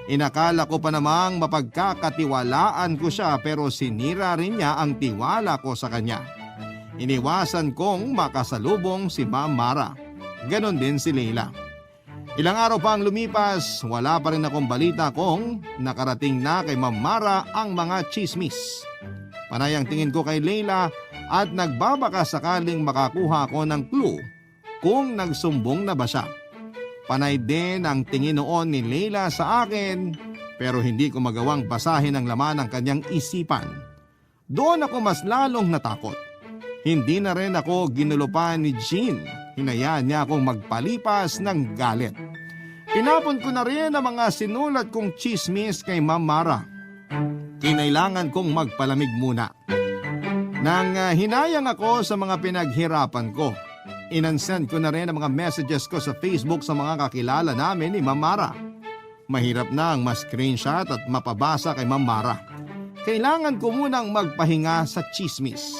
Inakala ko pa namang mapagkakatiwalaan ko siya pero sinira rin niya ang tiwala ko sa kanya. Iniwasan kong makasalubong si Ma'am Mara. Ganon din si Leila. Ilang araw pa ang lumipas, wala pa rin akong balita kung nakarating na kay Ma'am Mara ang mga chismis. Panay ang tingin ko kay Leila at nagbabaka sakaling makakuha ko ng clue kung nagsumbong na ba siya. Panay din ang tingin noon ni Leila sa akin pero hindi ko magawang basahin ang laman ng kanyang isipan. Doon ako mas lalong natakot. Hindi na rin ako ginulupan ni Jean. Hinayaan niya akong magpalipas ng galit. Tinapon ko na rin ang mga sinulat kong chismis kay Ma'am Mara. Kinailangan kong magpalamig muna. Nang hinayang ako sa mga pinaghirapan ko, inansend ko na rin ang mga messages ko sa Facebook sa mga kakilala namin ni Ma'am Mara. Mahirap na ang ma-screenshot at mapabasa kay Ma'am Mara. Kailangan ko munang magpahinga sa chismis.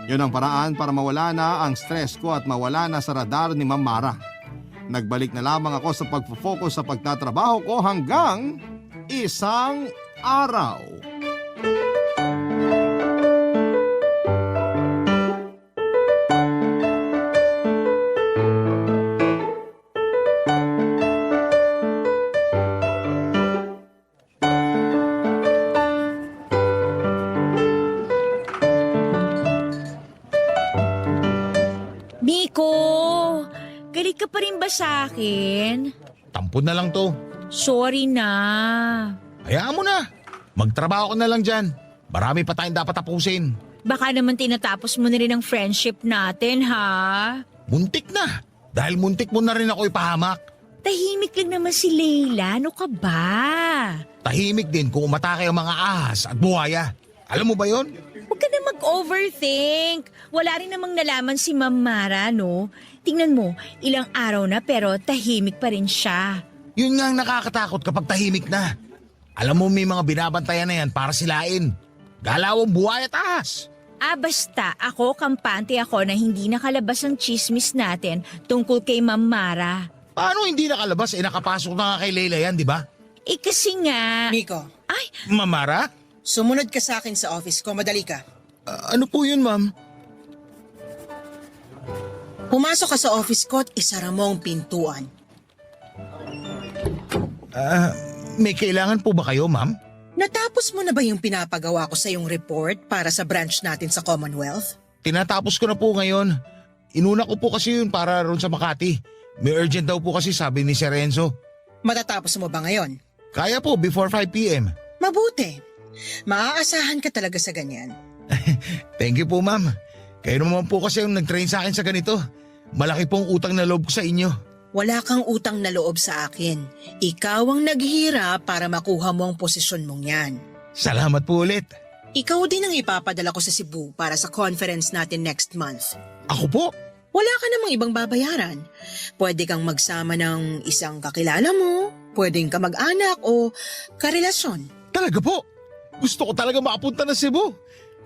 Yun ang paraan para mawala na ang stress ko at mawala na sa radar ni Ma'am Mara. Nagbalik na lamang ako sa pagfocus sa pagtatrabaho ko hanggang isang araw.
Miko, galit ka pa rin ba sa akin?
Tampon na lang to.
Sorry na.
Hayaan mo na. Magtrabaho ka na lang dyan. Marami pa tayong dapat tapusin.
Baka naman tinatapos mo na rin ang friendship natin, ha?
Muntik na. Dahil muntik mo na rin ako ipahamak.
Tahimik lang naman si Leila. Ano ka ba?
Tahimik din kung umatake ang mga ahas at buhaya. Alam mo ba yon?
Huwag ka na mag-overthink. Wala rin namang nalaman si Ma'am Mara, no? Tingnan mo, ilang araw na pero tahimik pa rin siya.
Yun nga ang nakakatakot kapag tahimik na. Alam mo may mga binabantayan na yan para silain. Galawang buhay at ahas.
Basta ako, kampante ako na hindi nakalabas ang chismis natin tungkol kay Ma'am Mara.
Paano hindi nakalabas? Nakapasok na nga kay Leila yan, di ba?
Kasi nga...
Miko,
Ay,
Mamara?
sumunod ka sa akin sa office ko. Madali ka.
Ano po yun, ma'am?
Pumasok ka sa office ko at isara mo ang pintuan.
May kailangan po ba kayo, ma'am?
Natapos mo na ba yung pinapagawa ko sa yung report para sa branch natin sa Commonwealth?
Tinatapos ko na po ngayon. Inuna ko po kasi yun para ron sa Makati. May urgent daw po kasi sabi ni Sir Renzo.
Matatapos mo ba ngayon?
Kaya po before 5 p.m.
Mabuti. Maaasahan ka talaga sa ganyan.
Thank you po, ma'am. Kayo naman po kasi yung nag-train sa akin sa ganito. Malaki pong utang na loob ko sa inyo.
Wala kang utang na loob sa akin. Ikaw ang naghihirap para makuha mo ang posisyon mong yan.
Salamat po ulit.
Ikaw din ang ipapadala ko sa Cebu para sa conference natin next month.
Ako po?
Wala ka namang ibang babayaran. Pwede kang magsama ng isang kakilala mo, pwedeng ka mag-anak o karelasyon.
Talaga po? Gusto ko talaga makapunta na Cebu.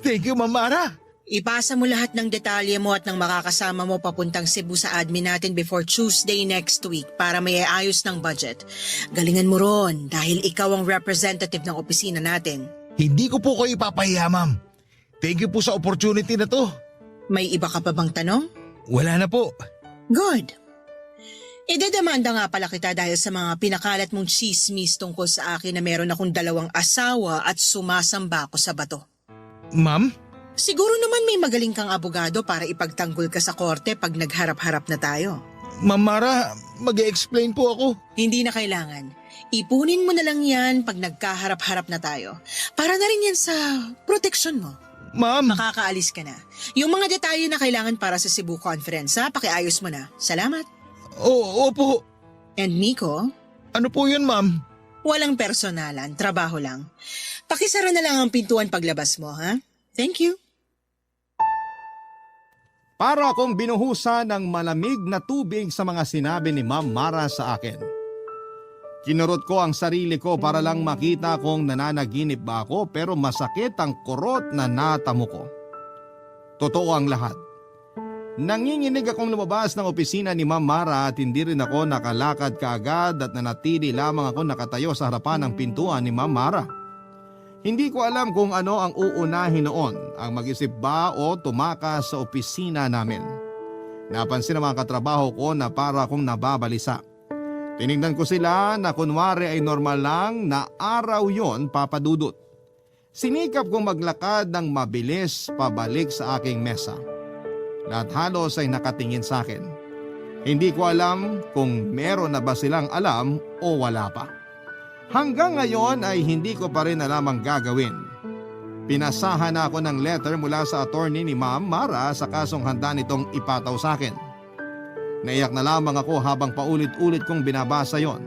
Thank you, Ma'am Mara.
Ipasa mo lahat ng detalye mo at ng makakasama mo papuntang Cebu sa admin natin before Tuesday next week para may ayos ng budget. Galingan mo ron dahil ikaw ang representative ng opisina natin.
Hindi ko po kayo ipapahiya, ma'am. Thank you po sa opportunity na to.
May iba ka pa bang tanong?
Wala na po.
Good. Idedemanda nga pala kita dahil sa mga pinakalat mong chismis tungkol sa akin na meron akong 2 asawa at sumasamba ako sa bato.
Ma'am?
Siguro naman may magaling kang abogado para ipagtanggol ka sa korte pag nagharap-harap na tayo.
Ma'am Mara, mag-explain po ako.
Hindi na kailangan. Ipunin mo na lang yan pag nagkaharap-harap na tayo. Para na rin yan sa proteksyon mo.
Ma'am.
Makakaalis ka na. Yung mga detalye na kailangan para sa Cebu Conference, pakiayos mo na. Salamat.
Opo.
And Miko,
Ano po yun, ma'am?
walang personalan, trabaho lang. Pakisara na lang ang pintuan paglabas mo, ha? Thank you.
Para akong binuhusan ng malamig na tubig sa mga sinabi ni Ma'am Mara sa akin. Kinurot ko ang sarili ko para lang makita kung nananaginip ba ako pero masakit ang kurot na natamo ko. Totoo ang lahat. Nanginginig akong lumabas ng opisina ni Ma'am Mara at hindi rin ako nakalakad kaagad at nanatili lamang ako nakatayo sa harapan ng pintuan ni Ma'am Mara. Hindi ko alam kung ano ang uunahin noon, ang mag-isip ba o tumakas sa opisina namin. Napansin ng mga katrabaho ko na para akong nababalisa. Tinignan ko sila na kunwari ay normal lang na araw yon, Papa Dudut. Sinikap kong maglakad ng mabilis pabalik sa aking mesa. Lahat halos ay nakatingin sa akin. Hindi ko alam kung meron na ba silang alam o wala pa. Hanggang ngayon ay hindi ko pa rin alam ang gagawin. Pinasahan na ako ng letter mula sa attorney ni Ma'am Mara sa kasong handa nitong ipataw sa akin. Naiyak na lamang ako habang paulit-ulit kong binabasa yon.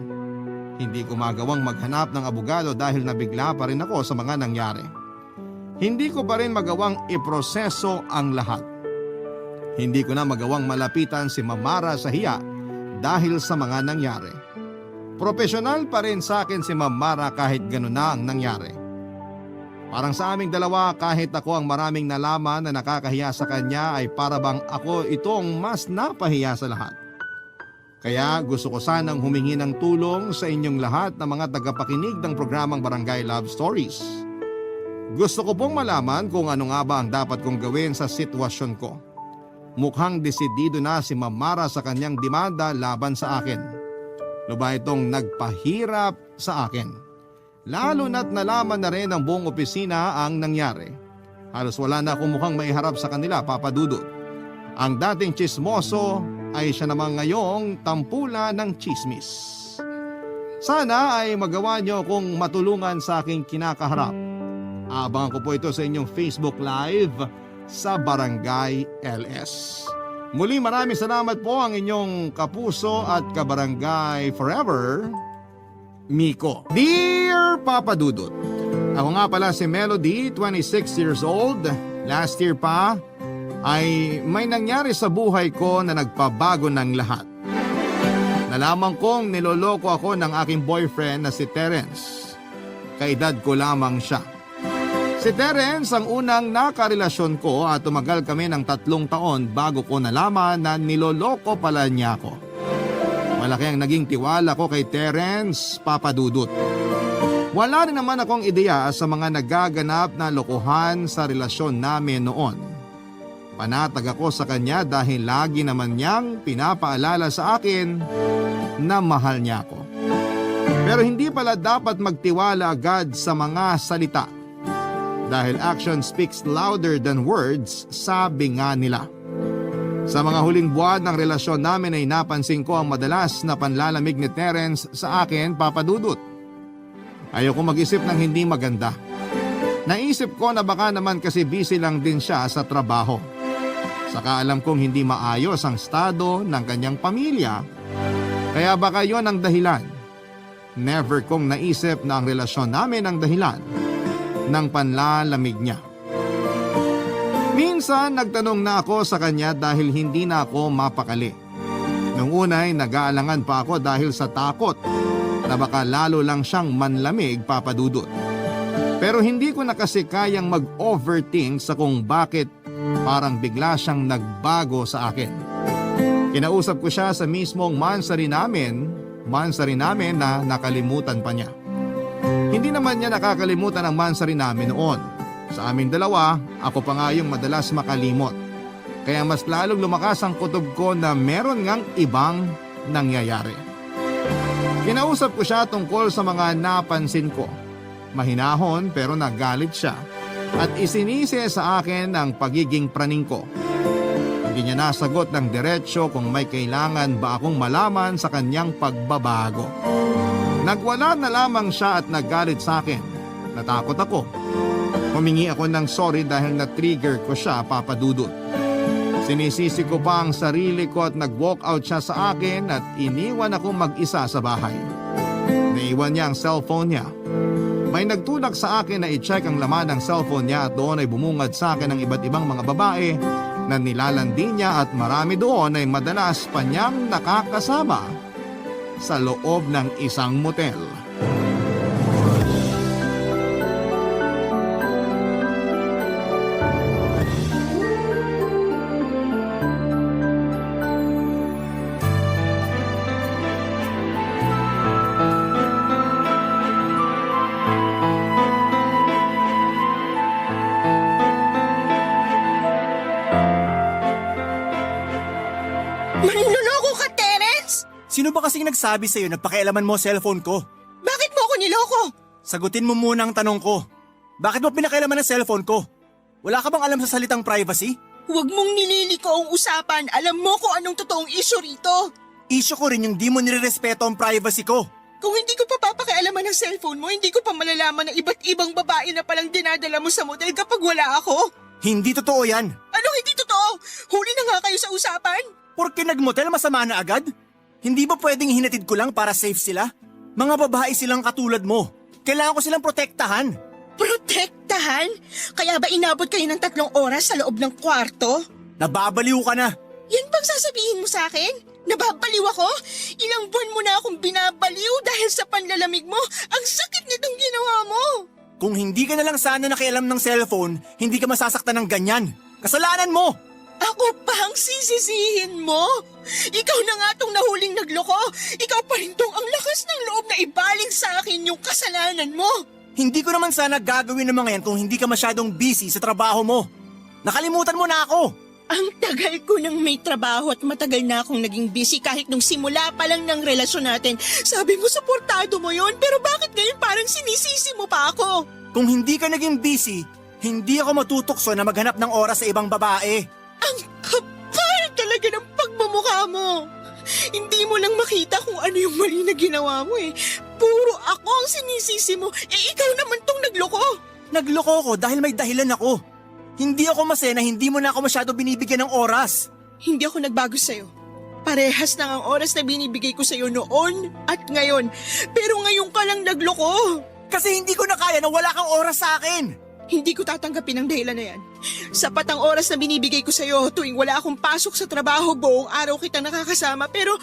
Hindi ko magawang maghanap ng abogado dahil nabigla pa rin ako sa mga nangyari. Hindi ko pa rin magawang iproseso ang lahat. Hindi ko na magawang malapitan si Ma'am Mara sa hiya dahil sa mga nangyari. Profesional pa rin sa akin si Ma'am Mara kahit gano'n na ang nangyari. Parang sa aming dalawa, kahit ako ang maraming nalaman na nakakahiya sa kanya ay para bang ako itong mas napahiya sa lahat. Kaya gusto ko sanang humingi ng tulong sa inyong lahat na mga tagapakinig ng programang Barangay Love Stories. Gusto ko pong malaman kung ano nga ba ang dapat kong gawin sa sitwasyon ko. Mukhang desidido na si Ma'am Mara sa kanyang demanda laban sa akin. Luba itong nagpahirap sa akin. Lalo na't nalaman na rin ng buong opisina ang nangyari. Halos wala na akong mukhang maiharap sa kanila, Papa Dudut. Ang dating tsismoso ay siya namang ngayong tampula ng tsismis. Sana ay magawa niyo kung matulungan sa aking kinakaharap. Abangan ko po ito sa inyong Facebook Live sa Barangay LS. Muli maraming salamat po ang inyong kapuso at kabarangay forever, Miko. Dear Papa Dudut, ako nga pala si Melody, 26 years old. Last year pa ay may nangyari sa buhay ko na nagpabago ng lahat. Nalaman kong niloloko ako ng aking boyfriend na si Terence. Kaedad ko lamang siya. Si Terence ang unang nakarelasyon ko at tumagal kami ng 3 taon bago ko nalaman na niloloko pala niya ako. Malaki ang naging tiwala ko kay Terence, Papa Dudut. Wala rin naman akong ideya sa mga nagaganap na lokohan sa relasyon namin noon. Panatag ako sa kanya dahil lagi naman niyang pinapaalala sa akin na mahal niya ako. Pero hindi pala dapat magtiwala agad sa mga salita. Dahil action speaks louder than words, sabi nga nila. Sa mga huling buwan ng relasyon namin ay napansin ko ang madalas na panlalamig ni Terence sa akin, Papa Dudut. Ayoko mag-isip ng hindi maganda. Naisip ko na baka naman kasi busy lang din siya sa trabaho. Saka alam kong hindi maayos ang estado ng kanyang pamilya, kaya baka yon ang dahilan. Never kong naisip na ang relasyon namin ang dahilan ng panlalamig niya. Minsan nagtanong na ako sa kanya dahil hindi na ako mapakali. Nung unay nag-aalangan pa ako dahil sa takot na baka lalo lang siyang manlamig, Papa Dudut. Pero hindi ko na kasi kayang mag-overthink sa kung bakit parang bigla siyang nagbago sa akin. Kinausap ko siya sa mismong mansari namin na nakalimutan pa niya. Hindi naman niya nakakalimutan ang mansari namin noon. Sa amin dalawa, ako pa nga yung madalas makalimot. Kaya mas lalong lumakas ang kutob ko na meron ngang ibang nangyayari. Kinausap ko siya tungkol sa mga napansin ko. Mahinahon pero nagalit siya at isinisi sa akin ang pagiging praning ko. Hindi niya nasagot ng diretsyo kung may kailangan ba akong malaman sa kanyang pagbabago. Nagwala na lamang siya at nagalit sa akin. Natakot ako. Humingi ako ng sorry dahil na-trigger ko siya, Papa Dudut. Sinisisi ko pa ang sarili ko at nag-walk out siya sa akin at iniwan ako mag-isa sa bahay. Naiwan niya ang cellphone niya. May nagtulak sa akin na i-check ang laman ng cellphone niya at doon ay bumungad sa akin ng iba't ibang mga babae na nilalandi niya at marami doon ay madalas pa niyang nakakasama sa loob ng isang motel.
Manloloko ka, Terence?
Sino ba kasing nagsabi sa'yo na pakialaman mo cellphone ko?
Bakit mo ako niloko?
Sagutin mo muna ang tanong ko. Bakit mo pinakialaman ang cellphone ko? Wala ka bang alam sa salitang privacy?
Huwag mong nililiko ang usapan. Alam mo kung anong totoong issue rito.
Issue ko rin yung di mo nirerespeto ang privacy ko.
Kung hindi ko pa papakialaman ng cellphone mo, hindi ko pa malalaman na iba't ibang babae na palang dinadala mo sa motel kapag wala ako.
Hindi totoo yan.
Anong hindi totoo? Huli na nga kayo sa usapan.
Porke nagmotel masama na agad? Hindi ba pwedeng hinatid ko lang para safe sila? Mga babae silang katulad mo. Kailangan ko silang protektahan.
Protektahan? Kaya ba inabot kayo ng 3 oras sa loob ng kwarto?
Nababaliw ka na.
Yan bang sasabihin mo sa akin? Nababaliw ako? Ilang buwan mo na akong binabaliw dahil sa panlalamig mo. Ang sakit nitong ginawa mo.
Kung hindi ka na lang sana nakialam ng cellphone, hindi ka masasaktan ng ganyan. Kasalanan mo!
Ako pa ang sisisihin mo? Ikaw na nga tong nahuling nagloko. Ikaw pa rin tong ang lakas ng loob na ibaling sa akin yung kasalanan mo.
Hindi ko naman sana gagawin ng mga yan kung hindi ka masyadong busy sa trabaho mo. Nakalimutan mo na ako!
Ang tagal ko nang may trabaho at matagal na akong naging busy kahit nung simula pa lang ng relasyon natin. Sabi mo suportado mo yon, pero bakit ngayon parang sinisisi mo pa ako?
Kung hindi ka naging busy, hindi ako matutokso na maghanap ng oras sa ibang babae.
Ang kapal talaga ng pagmumukha mo. Hindi mo lang makita kung ano yung mali na ginawa mo eh. Puro ako ang sinisisi mo, ikaw naman tong nagloko.
Nagloko ko dahil may dahilan ako. Hindi ako masaya na hindi mo na ako masyado binibigyan ng oras.
Hindi ako nagbago sa'yo. Parehas lang ang oras na binibigay ko sa'yo noon at ngayon. Pero ngayon ka lang nagloko.
Kasi hindi ko na kaya na wala kang oras sa akin.
Hindi ko tatanggapin ang dahilan na yan. Sapat ang oras na binibigay ko sa'yo tuwing wala akong pasok sa trabaho, buong araw kitang nakakasama. Pero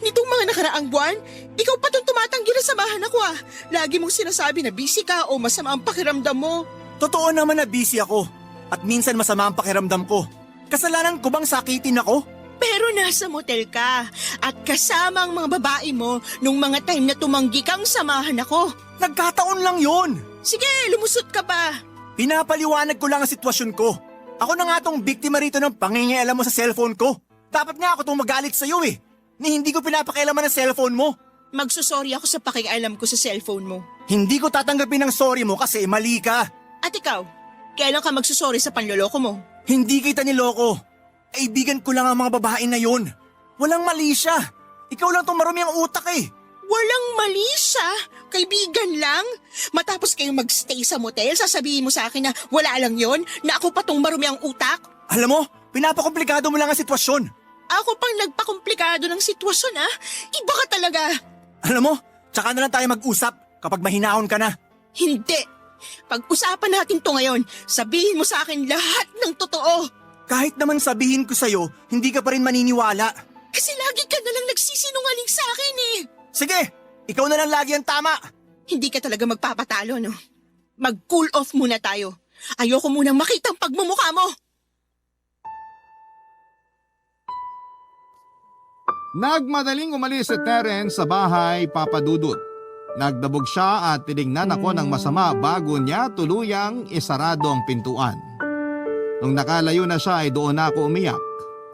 nitong mga nakaraang buwan, ikaw pa itong tumatanggi na samahan ako ah. Lagi mong sinasabi na busy ka o masama ang pakiramdam mo.
Totoo naman na busy ako. At minsan masama ang pakiramdam ko. Kasalanan ko bang sakitin ako?
Pero nasa motel ka at kasama ang mga babae mo nung mga time na tumanggi kang samahan ako.
Nagkataon lang yun.
Sige, lumusot ka pa.
Pinapaliwanag ko lang ang sitwasyon ko. Ako na nga tong biktima rito ng pangingialam mo sa cellphone ko. Dapat nga ako tong magalit sa'yo eh. Ni hindi ko pinapakialaman ang cellphone mo.
Magsusorry ako sa pakialam ko sa cellphone mo.
Hindi ko tatanggapin ang sorry mo kasi mali ka.
At ikaw, kailan ka magsusorry sa panloloko mo?
Hindi kita niloko. Kaibigan ko lang ang mga babae na yun. Walang mali siya. Ikaw lang tong marumi ang utak eh.
Walang mali siya. Kaibigan lang. Matapos kayong magstay sa motel, sasabihin mo sa akin na wala lang yon, na ako pa tong marumi ang utak?
Alam mo, pinapakomplikado mo lang ang sitwasyon.
Ako pang nagpakomplikado ng sitwasyon ah. Iba ka talaga.
Alam mo, tsaka na lang tayo mag-usap kapag mahinahon ka na.
Hindi. Pag-usapan natin to ngayon, sabihin mo sa akin lahat ng totoo.
Kahit naman sabihin ko sa'yo, hindi ka pa rin maniniwala.
Kasi lagi ka na lang nagsisinungaling sa akin eh.
Sige, ikaw na lang lagi ang tama.
Hindi ka talaga magpapatalo, no? Mag-cool off muna tayo. Ayoko munang makita ang pagmumukha mo.
Nagmadaling umalis si Terence sa bahay, Papa Dudut. Nagdabog siya at tinignan ako ng masama bago niya tuluyang isarado ang pintuan. Nung nakalayo na siya ay doon na ako umiyak.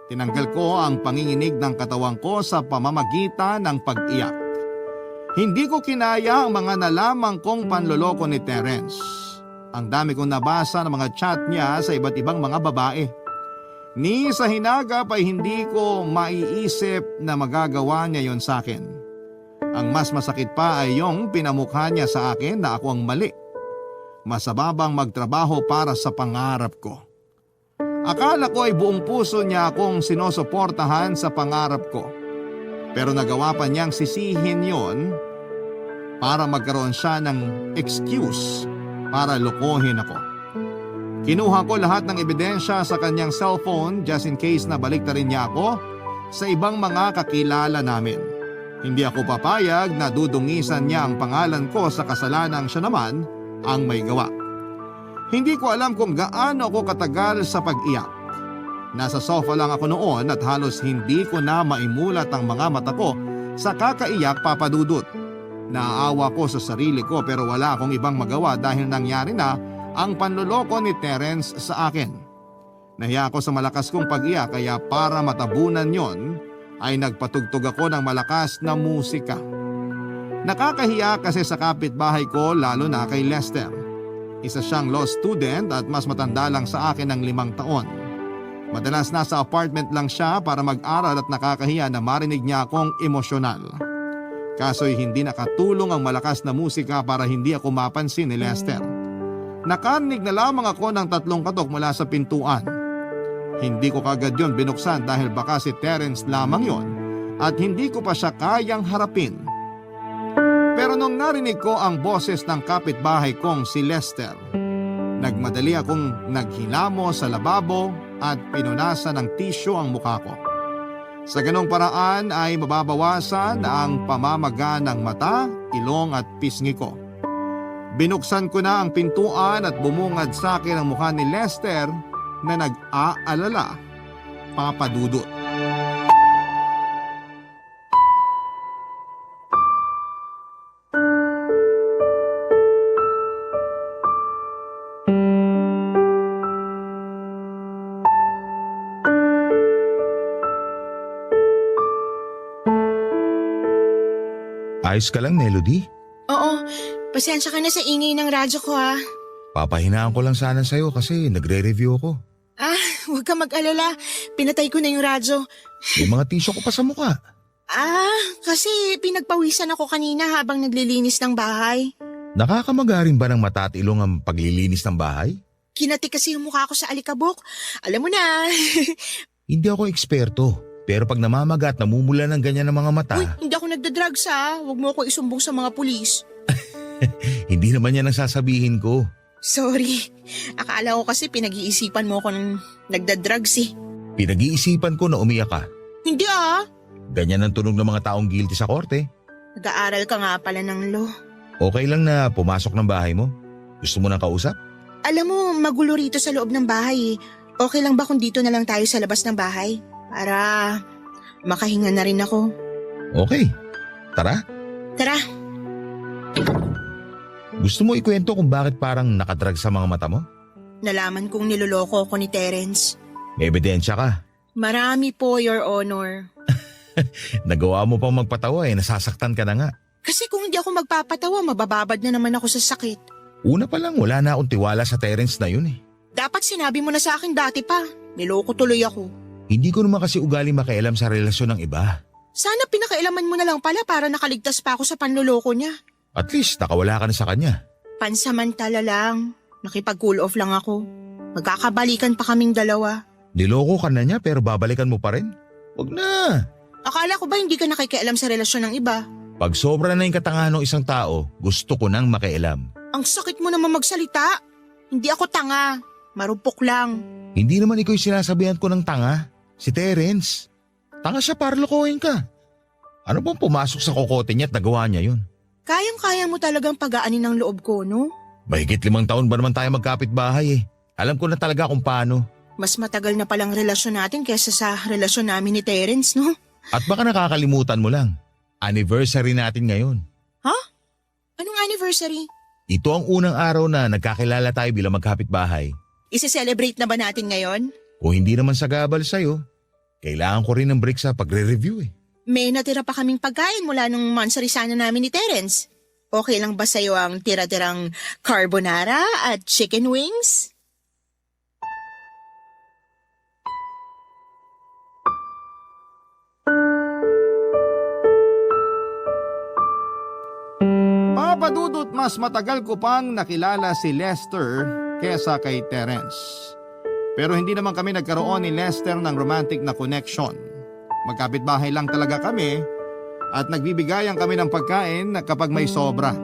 Tinanggal ko ang panginginig ng katawan ko sa pamamagitan ng pag-iyak. Hindi ko kinaya ang mga nalaman kong panloloko ni Terence. Ang dami kong nabasa ng mga chat niya sa iba't ibang mga babae. Ni sa hinagap ay hindi ko maiisip na magagawa niya yon sa akin. Ang mas masakit pa ay yung pinamukha niya sa akin na ako ang mali. Masababang magtrabaho para sa pangarap ko. Akala ko ay buong puso niya akong sinusuportahan sa pangarap ko. Pero nagawa pa niyang sisihin yon para magkaroon siya ng excuse para lokohin ako. Kinuha ko lahat ng ebidensya sa kanyang cellphone just in case na baliktarin niya ako sa ibang mga kakilala namin. Hindi ako papayag na dudungisan niya ang pangalan ko sa kasalanang siya naman ang may gawa. Hindi ko alam kung gaano ako katagal sa pag-iyak. Nasa sofa lang ako noon at halos hindi ko na maimulat ang mga mata ko sa kakaiyak, Papa Dudut. Naaawa ko sa sarili ko pero wala akong ibang magawa dahil nangyari na ang panloloko ni Terence sa akin. Nahiya ako sa malakas kong pag-iyak kaya para matabunan yon ay nagpatugtog ako ng malakas na musika. Nakakahiya kasi sa kapitbahay ko lalo na kay Lester. Isa siyang law student at mas matanda lang sa akin ng 5 taon. Madalas nasa apartment lang siya para mag-aral at nakakahiya na marinig niya akong emosyonal. Kaso'y hindi nakatulong ang malakas na musika para hindi ako mapansin ni Lester. Nakarinig na lamang ako ng 3 katok mula sa pintuan. Hindi ko kagad yon binuksan dahil baka si Terence lamang yon at hindi ko pa siya kayang harapin. Pero nung narinig ko ang boses ng kapitbahay kong si Lester, nagmadali akong naghilamo sa lababo at pinunasan ng tisyo ang mukha ko. Sa ganong paraan ay mababawasan ang pamamaga ng mata, ilong at pisngi ko. Binuksan ko na ang pintuan at bumungad sa akin ang mukha ni Lester na nag-aalala, Papa Dudut.
Ayos ka lang, Melody?
Oo, pasensya ka na sa ingay ng radyo ko ha.
Papahinaan ko lang sana sa'yo kasi nagre-review ako.
Huwag ka mag-alala. Pinatay ko na yung radyo.
May mga tissue ko pa sa mukha.
Kasi pinagpawisan ako kanina habang naglilinis ng bahay.
Nakakamagarin ba ng mata at ilong ang paglilinis ng bahay?
Kinati kasi yung mukha ko sa alikabok. Alam mo na.
Hindi ako eksperto. Pero pag namamaga at namumula ng ganyan ng mga mata,
Uy, hindi ako nagdadrugs ha. Huwag mo ako isumbong sa mga pulis.
hindi naman yan ang sasabihin ko.
Sorry. Akala ko kasi pinag-iisipan mo ako ng nagdadrugs eh.
Pinag-iisipan ko na umiyak ka.
Hindi ah.
Ganyan ang tunog ng mga taong guilty sa korte.
Nag-aaral ka nga pala ng law.
Okay lang na pumasok ng bahay mo? Gusto mo nang kausap?
Alam mo, magulo rito sa loob ng bahay eh. Okay lang ba kung dito na lang tayo sa labas ng bahay? Para makahinga na rin ako.
Okay. Tara.
Tara.
Gusto mo ikwento kung bakit parang nakadrag sa mga mata mo?
Nalaman kong niloloko ako ni Terence.
May ebidensya ka.
Marami po, Your Honor.
Nagawa mo pang magpatawa nasasaktan ka na nga.
Kasi kung hindi ako magpapatawa, mabababad na naman ako sa sakit.
Una pa lang wala na akong tiwala sa Terence na yun eh.
Dapat sinabi mo na sa akin dati pa. Niloko tuloy ako.
Hindi ko naman kasi ugali makialam sa relasyon ng iba.
Sana pinakailaman mo na lang pala para nakaligtas pa ako sa panloloko niya.
At least nakawala ka na sa kanya.
Pansamantala lang. Nakipag-cool off lang ako. Magkakabalikan pa kaming dalawa.
Niloko ka na niya pero babalikan mo pa rin? Wag na.
Akala ko ba hindi ka nakikialam sa relasyon ng iba?
Pag sobra na yung katangahan ng isang tao, gusto ko nang makialam.
Ang sakit mo naman magsalita. Hindi ako tanga. Marupok lang.
Hindi naman ikaw yung sinasabihan ko ng tanga. Si Terence. Tanga siya para lokohin ka. Ano bang pumasok sa kokote niya at nagawa niya yun?
Kayang-kaya mo talagang pagaanin ng loob ko, no?
Mahigit 5 taon ba naman tayo magkapit-bahay eh. Alam ko na talaga kung paano.
Mas matagal na palang relasyon natin kaysa sa relasyon namin ni Terence, no?
At baka nakakalimutan mo lang. Anniversary natin ngayon.
Ha? Anong anniversary?
Ito ang unang araw na nagkakilala tayo bilang magkapit-bahay.
Isi-celebrate na ba natin ngayon?
Kung hindi naman sagabal sa'yo, kailangan ko rin ng break sa pagre-review eh.
May natira pa kaming pagkain mula nung monthsary sana namin ni Terence. Okay lang ba sa'yo ang tira-tirang carbonara at chicken wings?
Papa Dudut, mas matagal ko pang nakilala si Lester kesa kay Terence. Pero hindi naman kami nagkaroon ni Lester ng romantic na connection. Magkapit-bahay lang talaga kami at nagbibigayan kami ng pagkain kapag may sobra.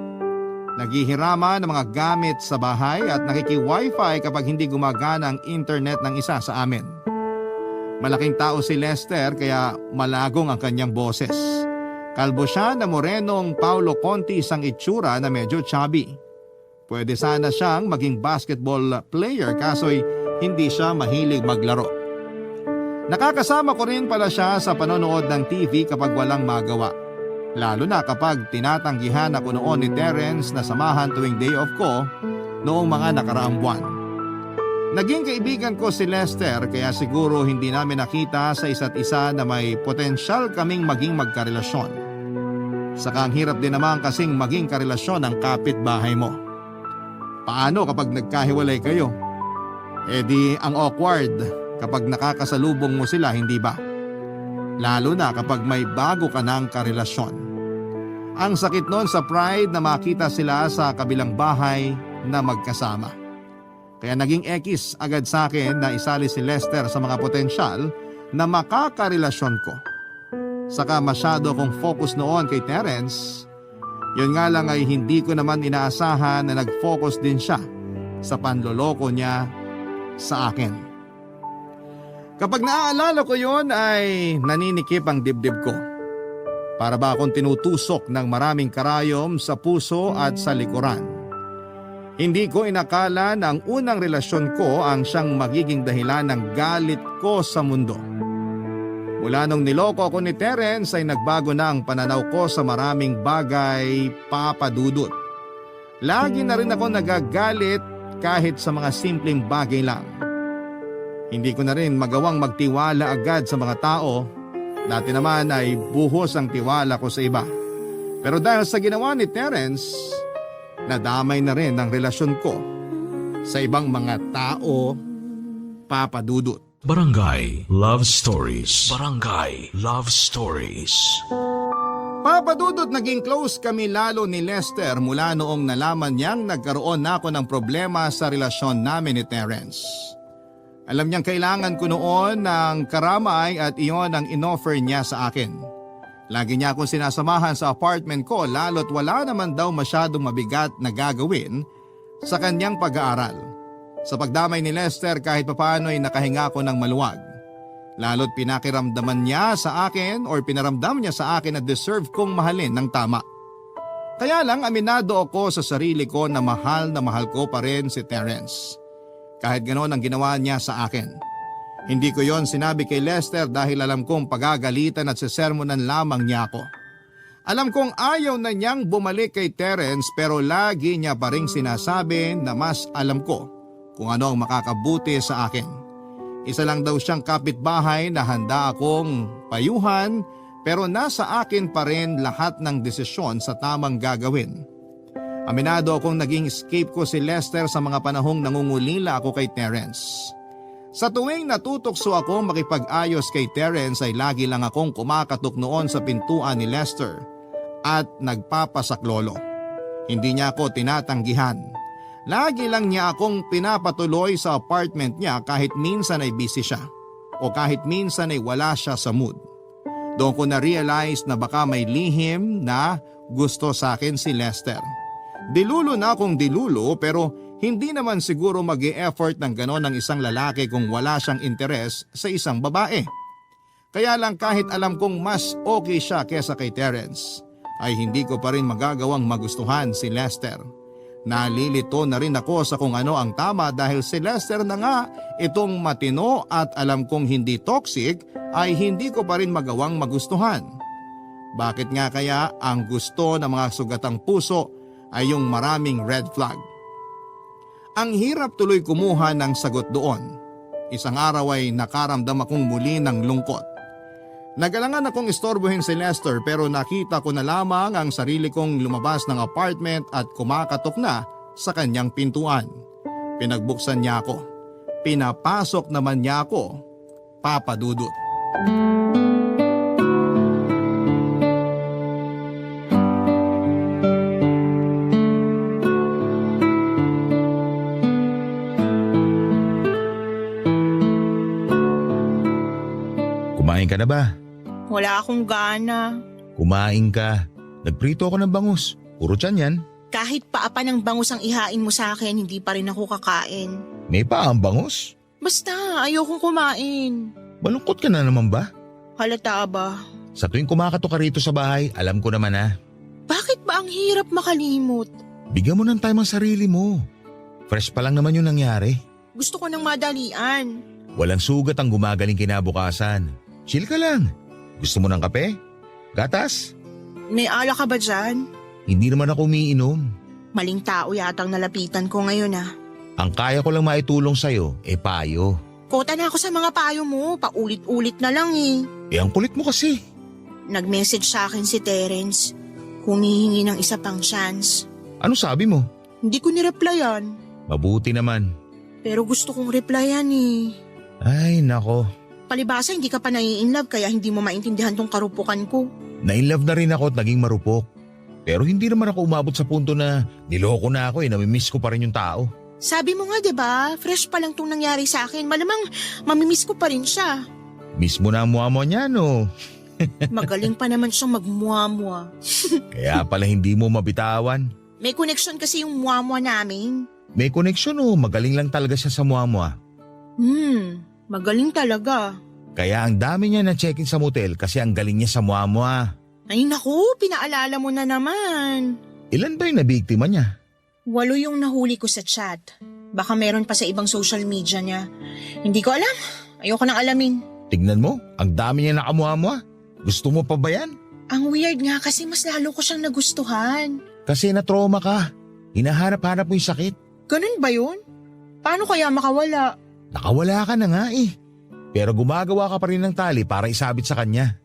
Naghihirama ng mga gamit sa bahay at nakiki-wifi kapag hindi gumagana ang internet ng isa sa amin. Malaking tao si Lester kaya malagong ang kanyang boses. Kalbo siya na morenong Paulo Contis ang itsura na medyo chubby. Pwede sana siyang maging basketball player kaso'y hindi siya mahilig maglaro. Nakakasama ko rin pala siya sa panonood ng TV kapag walang magawa. Lalo na kapag tinatanggihan ako noon ni Terence na samahan tuwing day off ko noong mga nakaraang buwan. Naging kaibigan ko si Lester kaya siguro hindi namin nakita sa isa't isa na may potensyal kaming maging magkarelasyon. Saka ang hirap din naman kasing maging karelasyon ng kapitbahay mo. Paano kapag nagkahiwalay kayo? Eh di ang awkward kapag nakakasalubong mo sila, hindi ba? Lalo na kapag may bago ka ng karelasyon. Ang sakit nun sa pride na makita sila sa kabilang bahay na magkasama. Kaya naging ekis agad sa akin na isali si Lester sa mga potensyal na makakarelasyon ko. Saka masyado kong focus noon kay Terence. Yun nga lang ay hindi ko naman inaasahan na nag-focus din siya sa panloloko niya sa akin. Kapag naaalala ko yon ay naninikip ang dibdib ko. Para ba akong tinutusok ng maraming karayom sa puso at sa likuran. Hindi ko inakala na ang unang relasyon ko ang siyang magiging dahilan ng galit ko sa mundo. Mula nung niloko ko ni Terence ay nagbago na ang pananaw ko sa maraming bagay, Papa Dudut. Lagi na rin ako nagagalit kahit sa mga simpleng bagay lang. Hindi ko na rin magawang magtiwala agad sa mga tao. Dati naman ay buhos ang tiwala ko sa iba. Pero dahil sa ginawa ni Terence, nadamay na rin ang relasyon ko sa ibang mga tao, Papa Dudut.
Barangay Love Stories. Barangay Love Stories.
Papa Dudut, naging close kami lalo ni Lester mula noong nalaman niyang nagkaroon na ako ng problema sa relasyon namin ni Terence. Alam niyang kailangan ko noon ng karamay at iyon ang inoffer niya sa akin. Lagi niya akong sinasamahan sa apartment ko lalo't wala naman daw masyadong mabigat na gagawin sa kanyang pag-aaral. Sa pagdamay ni Lester kahit papaano ay nakahinga ko ng maluwag. Lalo't pinakiramdaman niya sa akin or pinaramdam niya sa akin na deserve kong mahalin ng tama. Kaya lang aminado ako sa sarili ko na mahal ko pa rin si Terence. Kahit ganoon ang ginawa niya sa akin. Hindi ko yon sinabi kay Lester dahil alam kong pagagalitan at sesermonan lamang niya ako. Alam kong ayaw na niyang bumalik kay Terence pero lagi niya pa ring sinasabi na mas alam ko kung ano ang makakabuti sa akin. Isa lang daw siyang kapitbahay na handa akong payuhan pero nasa akin pa rin lahat ng desisyon sa tamang gagawin. Aminado akong naging escape ko si Lester sa mga panahong nangungulila ako kay Terence. Sa tuwing natutokso ako makipag-ayos kay Terence ay lagi lang akong kumakatok noon sa pintuan ni Lester at nagpapasaklolo. Hindi niya ako tinatanggihan. Lagi lang niya akong pinapatuloy sa apartment niya kahit minsan ay busy siya o kahit minsan ay wala siya sa mood. Doon ko na-realize na baka may lihim na gusto sa akin si Lester. Dilulo na akong dilulo pero hindi naman siguro mag-e-effort ng ganon ng isang lalaki kung wala siyang interes sa isang babae. Kaya lang kahit alam kong mas okay siya kesa kay Terence, ay hindi ko pa rin magagawang magustuhan si Lester. Nalilito na rin ako sa kung ano ang tama dahil si Lester na nga itong matino at alam kong hindi toxic ay hindi ko pa rin magawang magustuhan. Bakit nga kaya ang gusto ng mga sugatang puso ay yung maraming red flag? Ang hirap tuloy kumuha ng sagot doon. Isang araw ay nakaramdam akong muli ng lungkot. Nagalangan akong istorbohin si Lester pero nakita ko na lamang ang sarili kong lumabas ng apartment at kumakatok na sa kanyang pintuan. Pinagbuksan niya ako. Pinapasok naman niya ako, Papa Dudut.
Kumain ka na ba?
Wala akong gana.
Kumain ka. Nagprito ako ng bangus. Puro tiyan yan.
Kahit paapa ng bangus ang ihain mo sa akin, hindi pa rin ako kakain.
May pa ang bangus?
Basta, ayokong kumain.
Malungkot ka na naman ba?
Halata ba?
Sa tuwing kumakatok ka rito sa bahay, alam ko naman na.
Bakit ba ang hirap makalimot?
Bigyan mo ng time ang sarili mo. Fresh pa lang naman yung nangyari.
Gusto ko ng madalian.
Walang sugat ang gumagaling kinabukasan. Chill ka lang. Gusto mo ng kape? Gatas?
May ala ka ba dyan?
Hindi naman ako umiinom.
Maling tao yatang nalapitan ko ngayon ah.
Ang kaya ko lang maitulong sa'yo, payo.
Kota na ako sa mga payo mo, paulit-ulit na lang eh.
Ang kulit mo kasi.
Nag-message sa akin si Terence. Humihingi ng isa pang chance.
Ano sabi mo?
Hindi ko nireplyan.
Mabuti naman.
Pero gusto kong replyan eh.
Ay, nako.
Palibasa hindi ka pa nai-inlove kaya hindi mo maintindihan tong karupukan ko.
Na-inlove na rin ako at naging marupok. Pero hindi naman ako umabot sa punto na niloko na ako namimiss ko pa rin yung tao.
Sabi mo nga 'di ba, fresh pa lang tong nangyari sa akin. Malamang mamimiss ko pa rin siya.
Miss mo na ang muha niya, no?
Magaling pa naman siyang magmuamwa.
Kaya pala hindi mo mabitawan.
May connection kasi yung muamwa namin.
May koneksyon o magaling lang talaga siya sa muha.
Magaling talaga.
Kaya ang dami niya na check-in sa motel kasi ang galing niya sa muamua.
Ay naku, pinaalala mo na naman.
Ilan ba yung nabiktima niya?
8 yung nahuli ko sa chat. Baka meron pa sa ibang social media niya. Hindi ko alam. Ayoko nang alamin.
Tignan mo, ang dami niya nakamuamua. Gusto mo pa ba yan?
Ang weird nga kasi mas lalo ko siyang nagustuhan.
Kasi na-trauma ka. Hinahanap-hanap mo yung sakit.
Ganun ba yun? Paano kaya makawala?
Nakawala ka na nga eh. Pero gumagawa ka pa rin ng tali para isabit sa kanya.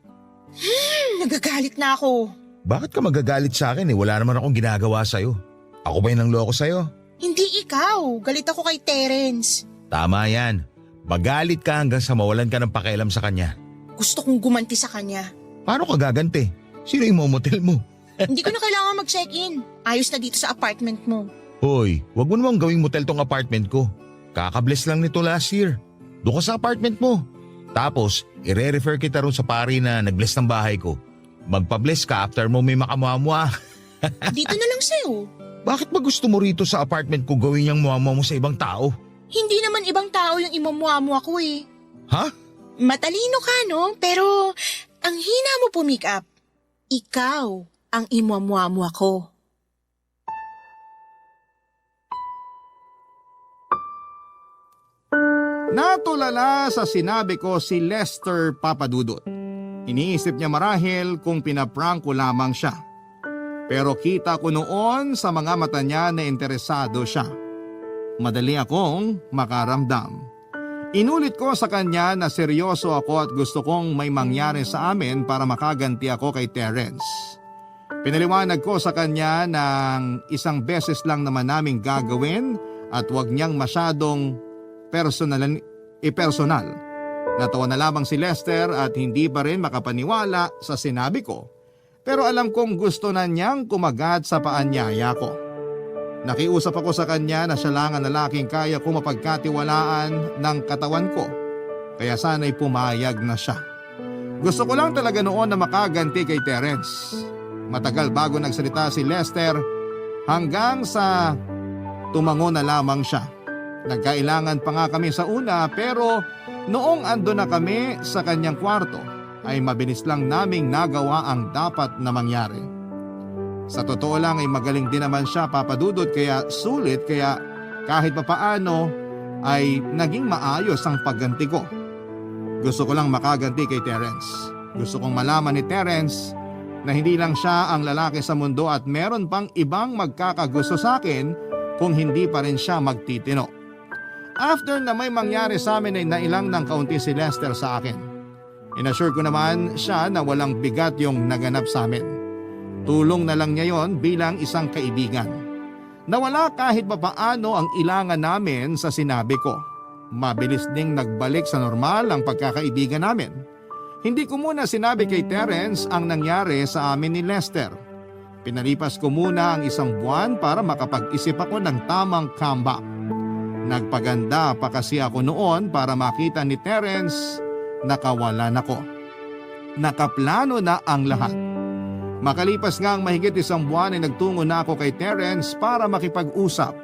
Nagagalit na ako.
Bakit ka magagalit sa akin eh? Wala naman akong ginagawa sa'yo. Ako ba yung nangloko sa'yo?
Hindi ikaw. Galit ako kay Terence.
Tama yan. Magalit ka hanggang sa mawalan ka ng pakialam sa kanya.
Gusto kong gumanti sa kanya.
Paano ka gaganti? Sino yung motel mo?
Hindi ko na kailangan mag-check-in. Ayos na dito sa apartment mo.
Hoy, wag mo namang gawing motel tong apartment ko. Kakabless lang nito last year. Doon ka sa apartment mo. Tapos, ire-refer kita ron sa pari na nag-bless ng bahay ko. Magpa-bless ka after mo may makamamwa.
Dito na lang sa'yo.
Bakit ba gusto mo rito sa apartment ko gawin yung muamwa mo sa ibang tao?
Hindi naman ibang tao yung imamuamo ako eh.
Ha?
Matalino ka no? Pero ang hina mo pumick up. Ikaw ang imamuamo ako.
Natulala sa sinabi ko si Lester Papadudot. Iniisip niya marahil kung pinaprank ko lamang siya. Pero kita ko noon sa mga mata niya na interesado siya. Madali akong makaramdam. Inulit ko sa kanya na seryoso ako at gusto kong may mangyari sa amin para makaganti ako kay Terence. Pinaliwanag ko sa kanya ng isang beses lang naman naming gagawin at wag niyang masyadong personal. Natawa na lamang si Lester at hindi pa rin makapaniwala sa sinabi ko. Pero alam kong gusto na niyang kumagat sa paanyaya ko. Nakiusap ako sa kanya na siya lang ang lalaking kaya ko mapagkatiwalaan ng katawan ko. Kaya sana'y pumayag na siya. Gusto ko lang talaga noon na makaganti kay Terence. Matagal bago nagsalita si Lester hanggang sa tumango na lamang siya. Nagkailangan pa nga kami sa una pero noong ando na kami sa kanyang kwarto ay mabilis lang naming nagawa ang dapat na mangyari. Sa totoo lang ay magaling din naman siya Papadudot kaya sulit kaya kahit papaano ay naging maayos ang pagganti ko. Gusto ko lang makaganti kay Terence. Gusto kong malaman ni Terence na hindi lang siya ang lalaki sa mundo at meron pang ibang magkakagusto sa akin kung hindi pa rin siya magtitino. After na may mangyari sa amin ay nailang ng kaunti si Lester sa akin. Inassure ko naman siya na walang bigat yung naganap sa amin. Tulong na lang niya yon bilang isang kaibigan. Nawala kahit papaano ang ilangan namin sa sinabi ko. Mabilis ding nagbalik sa normal ang pagkakaibigan namin. Hindi ko muna sinabi kay Terence ang nangyari sa amin ni Lester. Pinalipas ko muna ang 1 buwan para makapag-isip ako ng tamang comeback. Nagpaganda pa kasi ako noon para makita ni Terence na kawalan ako. Nakaplano na ang lahat. Makalipas nga ang mahigit 1 buwan ay nagtungo na ako kay Terence para makipag-usap.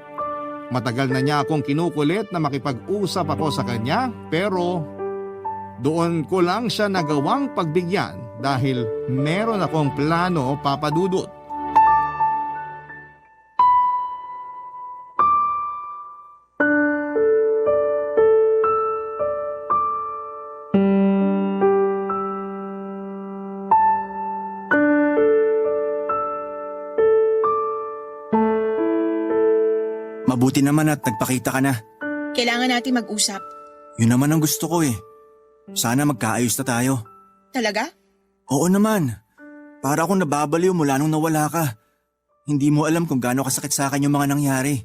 Matagal na niya akong kinukulit na makipag-usap ako sa kanya pero doon ko lang siya nagawang pagbigyan dahil meron akong plano Papadudot.
Mabuti naman at nagpakita ka na.
Kailangan natin mag-usap.
Yun naman ang gusto ko eh. Sana magkaayos na tayo.
Talaga?
Oo naman. Para akong nababaliw mula nung nawala ka. Hindi mo alam kung gaano kasakit sa akin yung mga nangyari.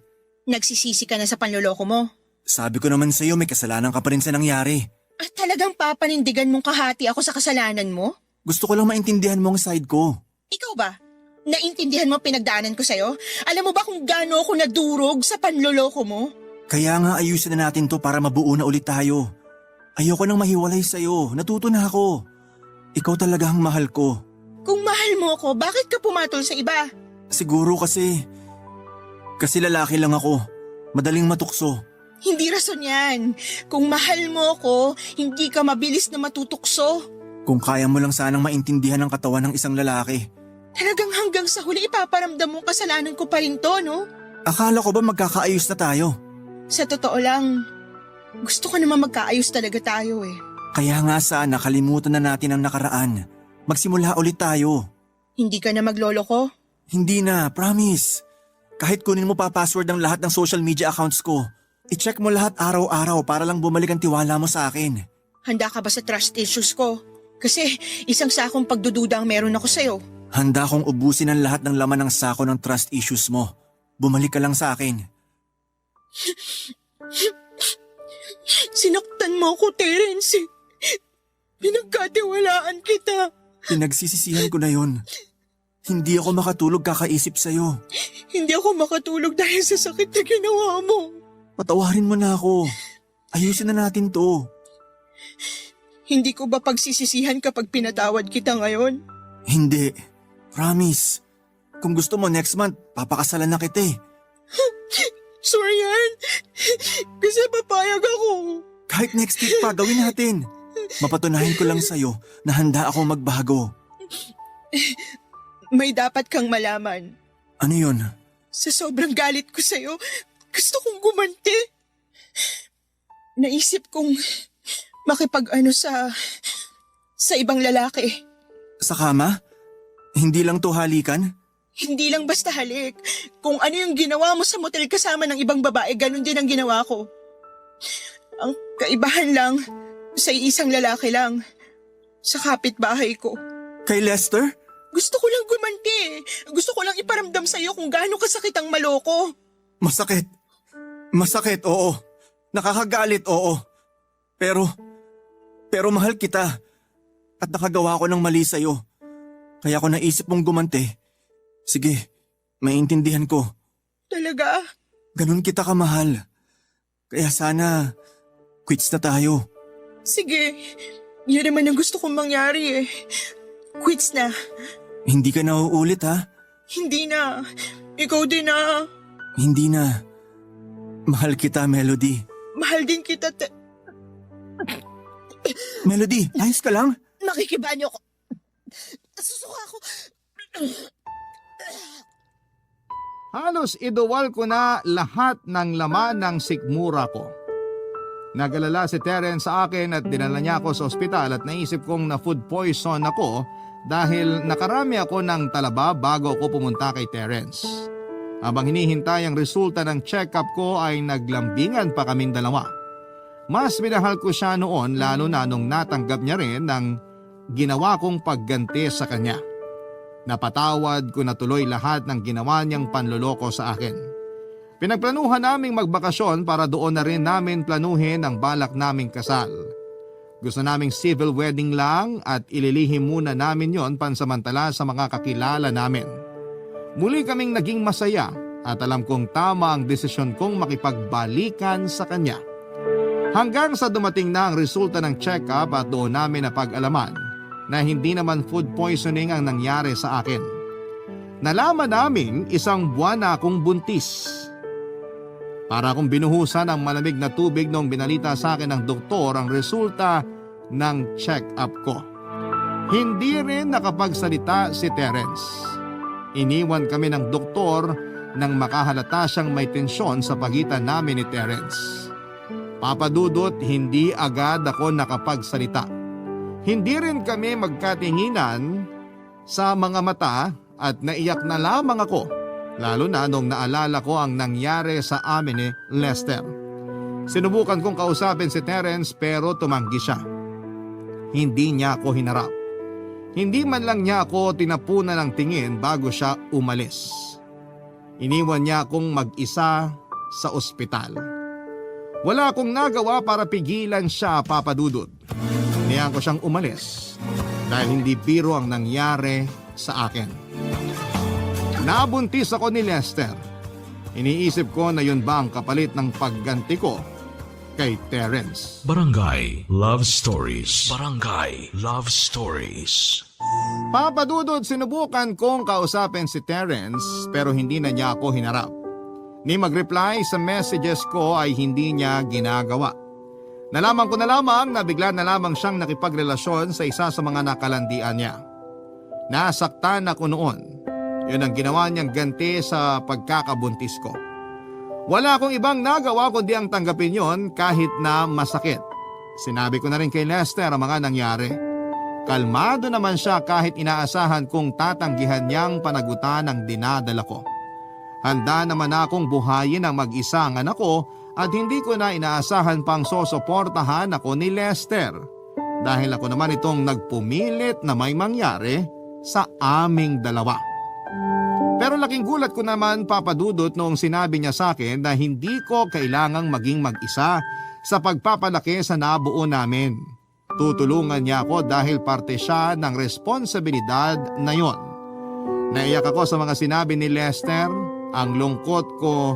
Nagsisisi ka na sa panloloko mo.
Sabi ko naman sa'yo may kasalanan ka pa rin sa nangyari.
At talagang papanindigan mong kahati ako sa kasalanan mo?
Gusto ko lang maintindihan mo ang side ko.
Ikaw ba? Naintindihan mo pinagdaanan ko sa'yo? Alam mo ba kung gaano ako nadurog sa panloloko mo?
Kaya nga ayusin na natin to para mabuo na ulit tayo. Ayoko nang mahiwalay sa'yo. Natuto na ako. Ikaw talaga ang mahal ko.
Kung mahal mo ako, bakit ka pumatol sa iba?
Siguro kasi lalaki lang ako. Madaling matukso.
Hindi rason yan. Kung mahal mo ko, hindi ka mabilis na matutukso.
Kung kaya mo lang sanang maintindihan ang katawan ng isang lalaki.
Talagang hanggang sa huli ipaparamdam mo kasalanan ko pa rin to, no?
Akala ko ba magkakaayos na tayo?
Sa totoo lang, gusto ko naman magkaayos talaga tayo eh.
Kaya nga sana kalimutan na natin ang nakaraan. Magsimula ulit tayo.
Hindi ka na maglolo ko?
Hindi na, promise. Kahit kunin mo pa password ng lahat ng social media accounts ko, i-check mo lahat araw-araw para lang bumalik ang tiwala mo sa akin.
Handa ka ba sa trust issues ko? Kasi isang sakong pagdududa ang meron ako sa'yo.
Handa kong ubusin ang lahat ng laman ng sako ng trust issues mo. Bumalik ka lang sa akin.
Sinaktan mo ako, Terence. Pinagkatiwalaan kita.
Pinagsisisihan ko na yon. Hindi ako makatulog kakaisip sa'yo.
Hindi ako makatulog dahil sa sakit na ginawa mo.
Patawarin mo na ako. Ayusin na natin to.
Hindi ko ba pagsisisihan kapag pinatawad kita ngayon?
Hindi. Promise. Kung gusto mo next month, papakasalan na kita eh.
Sure yan? Kasi papayag ako.
Kahit next week pa, gawin natin. Mapatunayan ko lang sa'yo na handa akong magbago.
May dapat kang malaman.
Ano yun?
Sa sobrang galit ko sa'yo, gusto kong gumanti. Naisip kong makipag-ano sa ibang lalaki.
Sa kama? Hindi lang to halikan?
Hindi lang basta halik. Kung ano yung ginawa mo sa motel kasama ng ibang babae, ganun din ang ginawa ko. Ang kaibahan lang, sa isang lalaki lang. Sa kapitbahay ko.
Kay Lester?
Gusto ko lang gumanti. Gusto ko lang iparamdam sa'yo kung gaano kasakit ang maloko.
Masakit. Masakit, oo. Nakakagalit, oo. Pero mahal kita. At nakagawa ko ng mali sa'yo. Kaya ako naisip mong gumanti. Sige, maintindihan ko.
Talaga?
Ganun kita kamahal. Kaya sana, quits na tayo.
Sige, yun naman ang gusto kong mangyari eh. Quits na.
Hindi ka na uulit ha?
Hindi na. Ikaw din na.
Hindi na. Mahal kita, Melody.
Mahal din kita.
Melody, ayos ka lang?
Nakikibanyo ko. Nasusuka ako.
Halos iduwal ko na lahat ng laman ng sikmura ko. Nagalala si Terence sa akin at dinala niya ako sa ospital at naisip kong na food poison ako dahil nakarami ako ng talaba bago ako pumunta kay Terence. Habang hinihintay ang resulta ng check-up ko ay naglambingan pa kaming dalawa. Mas minahal ko siya noon lalo na nung natanggap niya rin ng ginawa kong pagganti sa kanya. Napatawad ko na tuloy lahat ng ginawa niyang panloloko sa akin. Pinagplanuhan naming magbakasyon para doon na rin namin planuhin ang balak naming kasal. Gusto naming civil wedding lang at ililihim muna namin yon pansamantala sa mga kakilala namin. Muli kaming naging masaya at alam kong tama ang desisyon kong makipagbalikan sa kanya. Hanggang sa dumating na ang resulta ng check-up at doon namin napag-alaman na hindi naman food poisoning ang nangyari sa akin. Nalaman namin isang buwan na akong buntis. Para akong binuhusan ng malamig na tubig nung binalita sa akin ng doktor ang resulta ng check-up ko. Hindi rin nakapagsalita si Terence. Iniwan kami ng doktor nang makahalata siyang may tensyon sa pagitan namin ni Terence. Papadudot, hindi agad ako nakapagsalita. Hindi rin kami magkatinginan sa mga mata at naiyak na lamang ako, lalo na nung naalala ko ang nangyari sa amin ni Lester. Sinubukan kong kausapin si Terence pero tumanggi siya. Hindi niya ako hinarap. Hindi man lang niya ako tinapunan ng tingin bago siya umalis. Iniwan niya akong mag-isa sa ospital. Wala akong nagawa para pigilan siya, Papadudod. Niyaan ko siyang umalis dahil hindi biro ang nangyari sa akin. Nabuntis ako ni Lester. Iniisip ko na yun ba ang kapalit ng pagganti ko kay Terence.
Barangay Love Stories. Barangay Love Stories.
Papadudod, sinubukan kong kausapin si Terence pero hindi na niya ako hinarap. ni mag-reply sa messages ko ay hindi niya ginagawa. Nalaman ko na lamang na bigla na lamang siyang nakipagrelasyon sa isa sa mga nakalandian niya. Nasaktan ako noon. Yun ang ginawa niyang ganti sa pagkakabuntis ko. Wala akong ibang nagawa kundi ang tanggapin yon kahit na masakit. Sinabi ko na rin kay Lester ang mga nangyari. Kalmado naman siya kahit inaasahan kong tatanggihan niyang panagutan ang dinadala ko. Handa naman akong buhayin ang mag-isa ang anak ko at hindi ko na inaasahan pang sosuportahan ako ni Lester. Dahil ako naman itong nagpumilit na may mangyari sa aming dalawa. Pero laking gulat ko naman, Papa Dudut, noong sinabi niya sa akin na hindi ko kailangang maging mag-isa sa pagpapalaki sa nabuo namin. Tutulungan niya ako dahil parte siya ng responsibilidad na yon. Naiyak ako sa mga sinabi ni Lester. Ang lungkot ko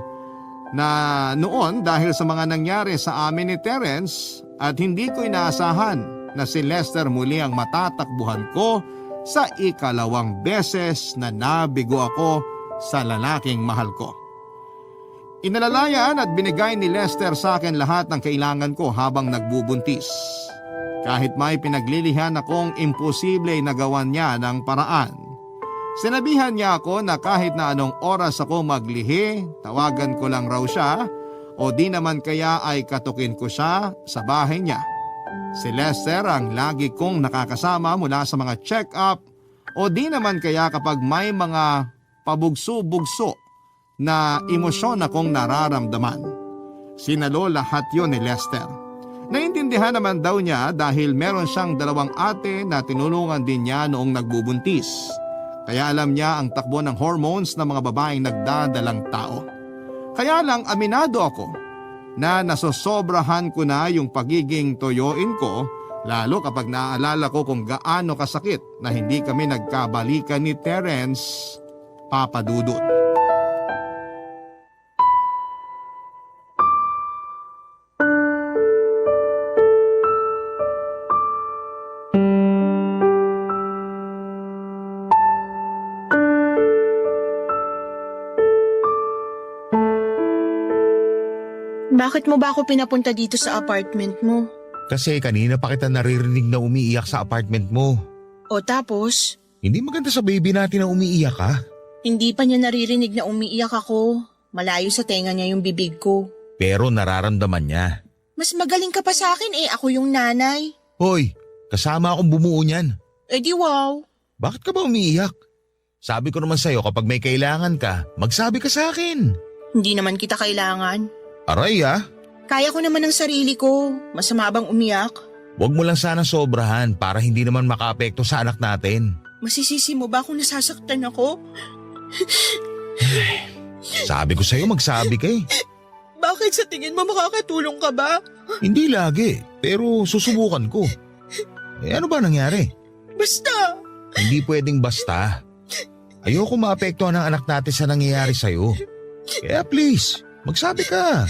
na noon dahil sa mga nangyari sa amin ni Terence at hindi ko inaasahan na si Lester muli ang matatakbuhan ko sa ikalawang beses na nabigo ako sa lalaking mahal ko. Inalalayan at binigay ni Lester sa akin lahat ng kailangan ko habang nagbubuntis. Kahit may pinaglilihan akong imposible na gawan niya ng paraan. Sinabihan niya ako na kahit na anong oras ako maglihi, tawagan ko lang raw siya o di naman kaya ay katukin ko siya sa bahay niya. Si Lester ang lagi kong nakakasama mula sa mga check-up o di naman kaya kapag may mga pabugso-bugso na emosyon akong nararamdaman. Sinalo lahat yon ni Lester. Naintindihan naman daw niya dahil meron siyang 2 ate na tinulungan din niya noong nagbubuntis. Kaya alam niya ang takbo ng hormones ng mga babaeng nagdadalang tao. Kaya lang aminado ako na nasosobrahan ko na yung pagiging toyoin ko, lalo kapag naaalala ko kung gaano kasakit na hindi kami nagkabalikan ni Terence, Papa Dudut.
Bakit mo ba ako pinapunta dito sa apartment mo?
Kasi kanina pa kita naririnig na umiiyak sa apartment mo.
O tapos,
Hindi maganda sa baby natin na umiiyak ka.
hindi pa niya naririnig na umiiyak ako. Malayo sa tenga niya yung bibig ko.
Pero nararamdaman niya.
Mas magaling ka pa sa akin ako yung nanay.
Hoy, kasama akong bumuo niyan.
Di wow.
Bakit ka ba umiiyak? Sabi ko naman sa'yo kapag may kailangan ka, magsabi ka sa akin.
Hindi naman kita kailangan.
Aray
Kaya ko naman ng sarili ko. Masama bang umiyak?
Huwag mo lang sana sobrahan para hindi naman makaapekto sa anak natin.
Masisisi mo ba kung nasasaktan ako?
Sabi ko sa'yo magsabi ka eh.
Bakit sa tingin mo makakatulong ka ba?
Hindi lagi, pero susubukan ko. Ano ba nangyari?
Basta.
Hindi pwedeng basta. Ayoko maapektuhan ang anak natin sa nangyayari sa'yo. Kaya please, magsabi ka.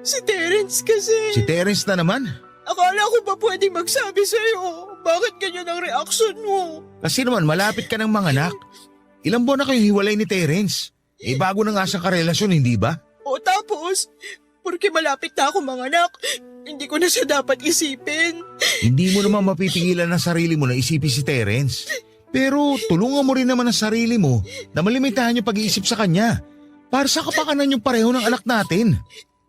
Si Terence kasi.
Si Terence na naman.
Akala ko ba pwedeng magsabi sa'yo? Bakit ganyan ang reaction mo?
Kasi naman malapit ka ng mga anak. Ilang buwan na kayo hiwalay ni Terence. Bago na nga sa karelasyon, hindi ba?
O tapos, porque malapit na ako mga anak, hindi ko na siya dapat isipin.
Hindi mo naman mapipigilan ng sarili mo na isipin si Terence. Pero tulungan mo rin naman ang sarili mo na malimitahan yung pag-iisip sa kanya. Para sa kapakanan yung pareho ng anak natin.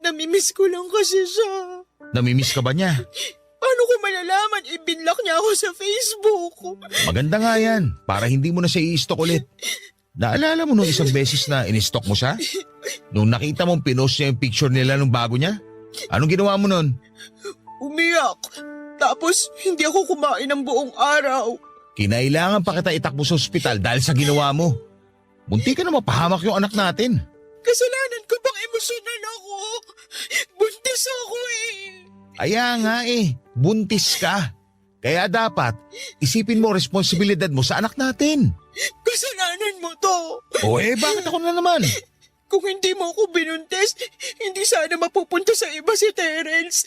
Namimiss ko lang kasi siya.
Namimiss ka ba niya?
Paano ko malalaman? Ibinlock niya ako sa Facebook.
Maganda nga yan, para hindi mo na siya i-stalk ulit. Naalala mo nung isang beses na in-stalk mo siya? Nung nakita mong pinost niya yung picture nila nung bago niya? Anong ginawa mo nun?
Umiyak. Tapos hindi ako kumain ng buong araw.
Kinailangan pa kita itakbo sa ospital dahil sa ginawa mo. Munti ka na mapahamak yung anak natin.
Kasalanan ko bang emosyonan ako? Buntis ako
Kaya nga buntis ka. Kaya dapat isipin mo responsibilidad mo sa anak natin.
Kasalanan mo to.
Bakit ako na naman?
Kung hindi mo ako binuntis, hindi sana mapupunta sa iba si Terence.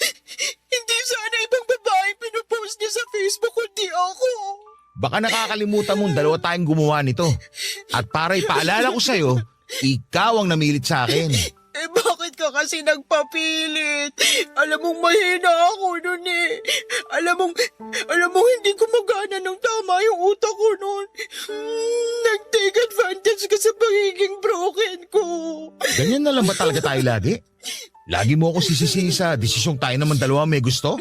Hindi sana ibang babae pinupost niya sa Facebook kundi ako.
Baka nakakalimutan mong dalawa tayong gumawa nito. At para ipaalala ko sa'yo, ikaw ang namilit sa akin.
kasi nagpapilit. Alam mong mahina ako nun eh. Alam mong hindi ko magana ng tama yung utak ko nun. Nag-take advantage ka sa pagiging broken ko.
Ganyan na lang ba talaga tayo lagi? Lagi mo ako sisisi sa desisyong tayo naman dalawa may gusto?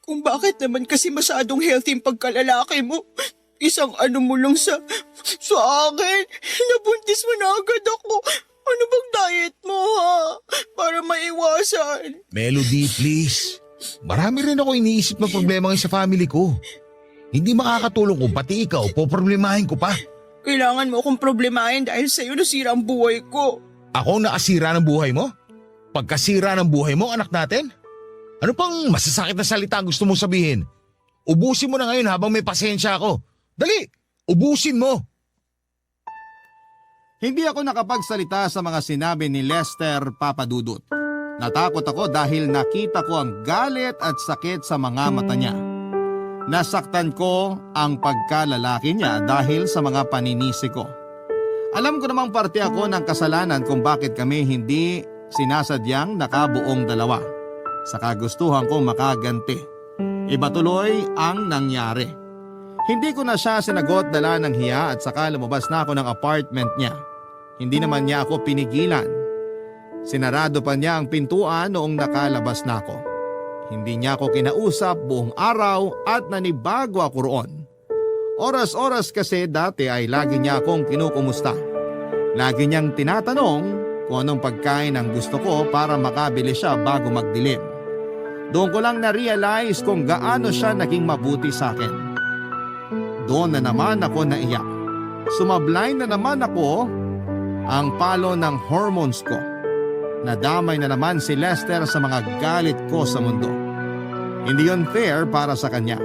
Kung bakit naman kasi masyadong healthy yung pagkalalaki mo. Isang ano mo lang sa akin. Nabuntis mo na agad ako. Ano bang diet mo ha? Para maiwasan.
Melody, please. Marami rin ako iniisip ng problema ngayon sa family ko. Hindi makakatulong kung pati ikaw, poproblemahin ko pa.
Kailangan mo akong problemahin dahil sa'yo nasira ang buhay ko.
Ako ang nakasira ng buhay mo? Pagkasira ng buhay mo, anak natin? Ano pang masasakit na salita ang gusto mong sabihin? Ubusin mo na ngayon habang may pasensya ako. Dali, ubusin mo.
Hindi ako nakapagsalita sa mga sinabi ni Lester Papadudut. Natakot ako dahil nakita ko ang galit at sakit sa mga mata niya. Nasaktan ko ang pagkalalaki niya dahil sa mga paninisi ko. Alam ko namang parte ako ng kasalanan kung bakit kami hindi sinasadyang nakabuong dalawa. Sa kagustuhan ko makaganti. Iba tuloy ang nangyari. Hindi ko na siya sinagot dala ng hiya at saka lumabas na ako ng apartment niya. Hindi naman niya ako pinigilan. Sinarado pa niya ang pintuan noong nakalabas na ako. Hindi niya ako kinausap buong araw at nanibago ako roon. Oras-oras kasi dati ay lagi niya akong kinukumusta. Lagi niyang tinatanong kung anong pagkain ang gusto ko para makabili siya bago magdilim. Doon ko lang na-realize kung gaano siya naging mabuti sa akin. Doon na naman ako naiyak. Sumablay na naman ako ang palo ng hormones ko. Nadamay na naman si Lester sa mga galit ko sa mundo. Hindi yun fair para sa kanya.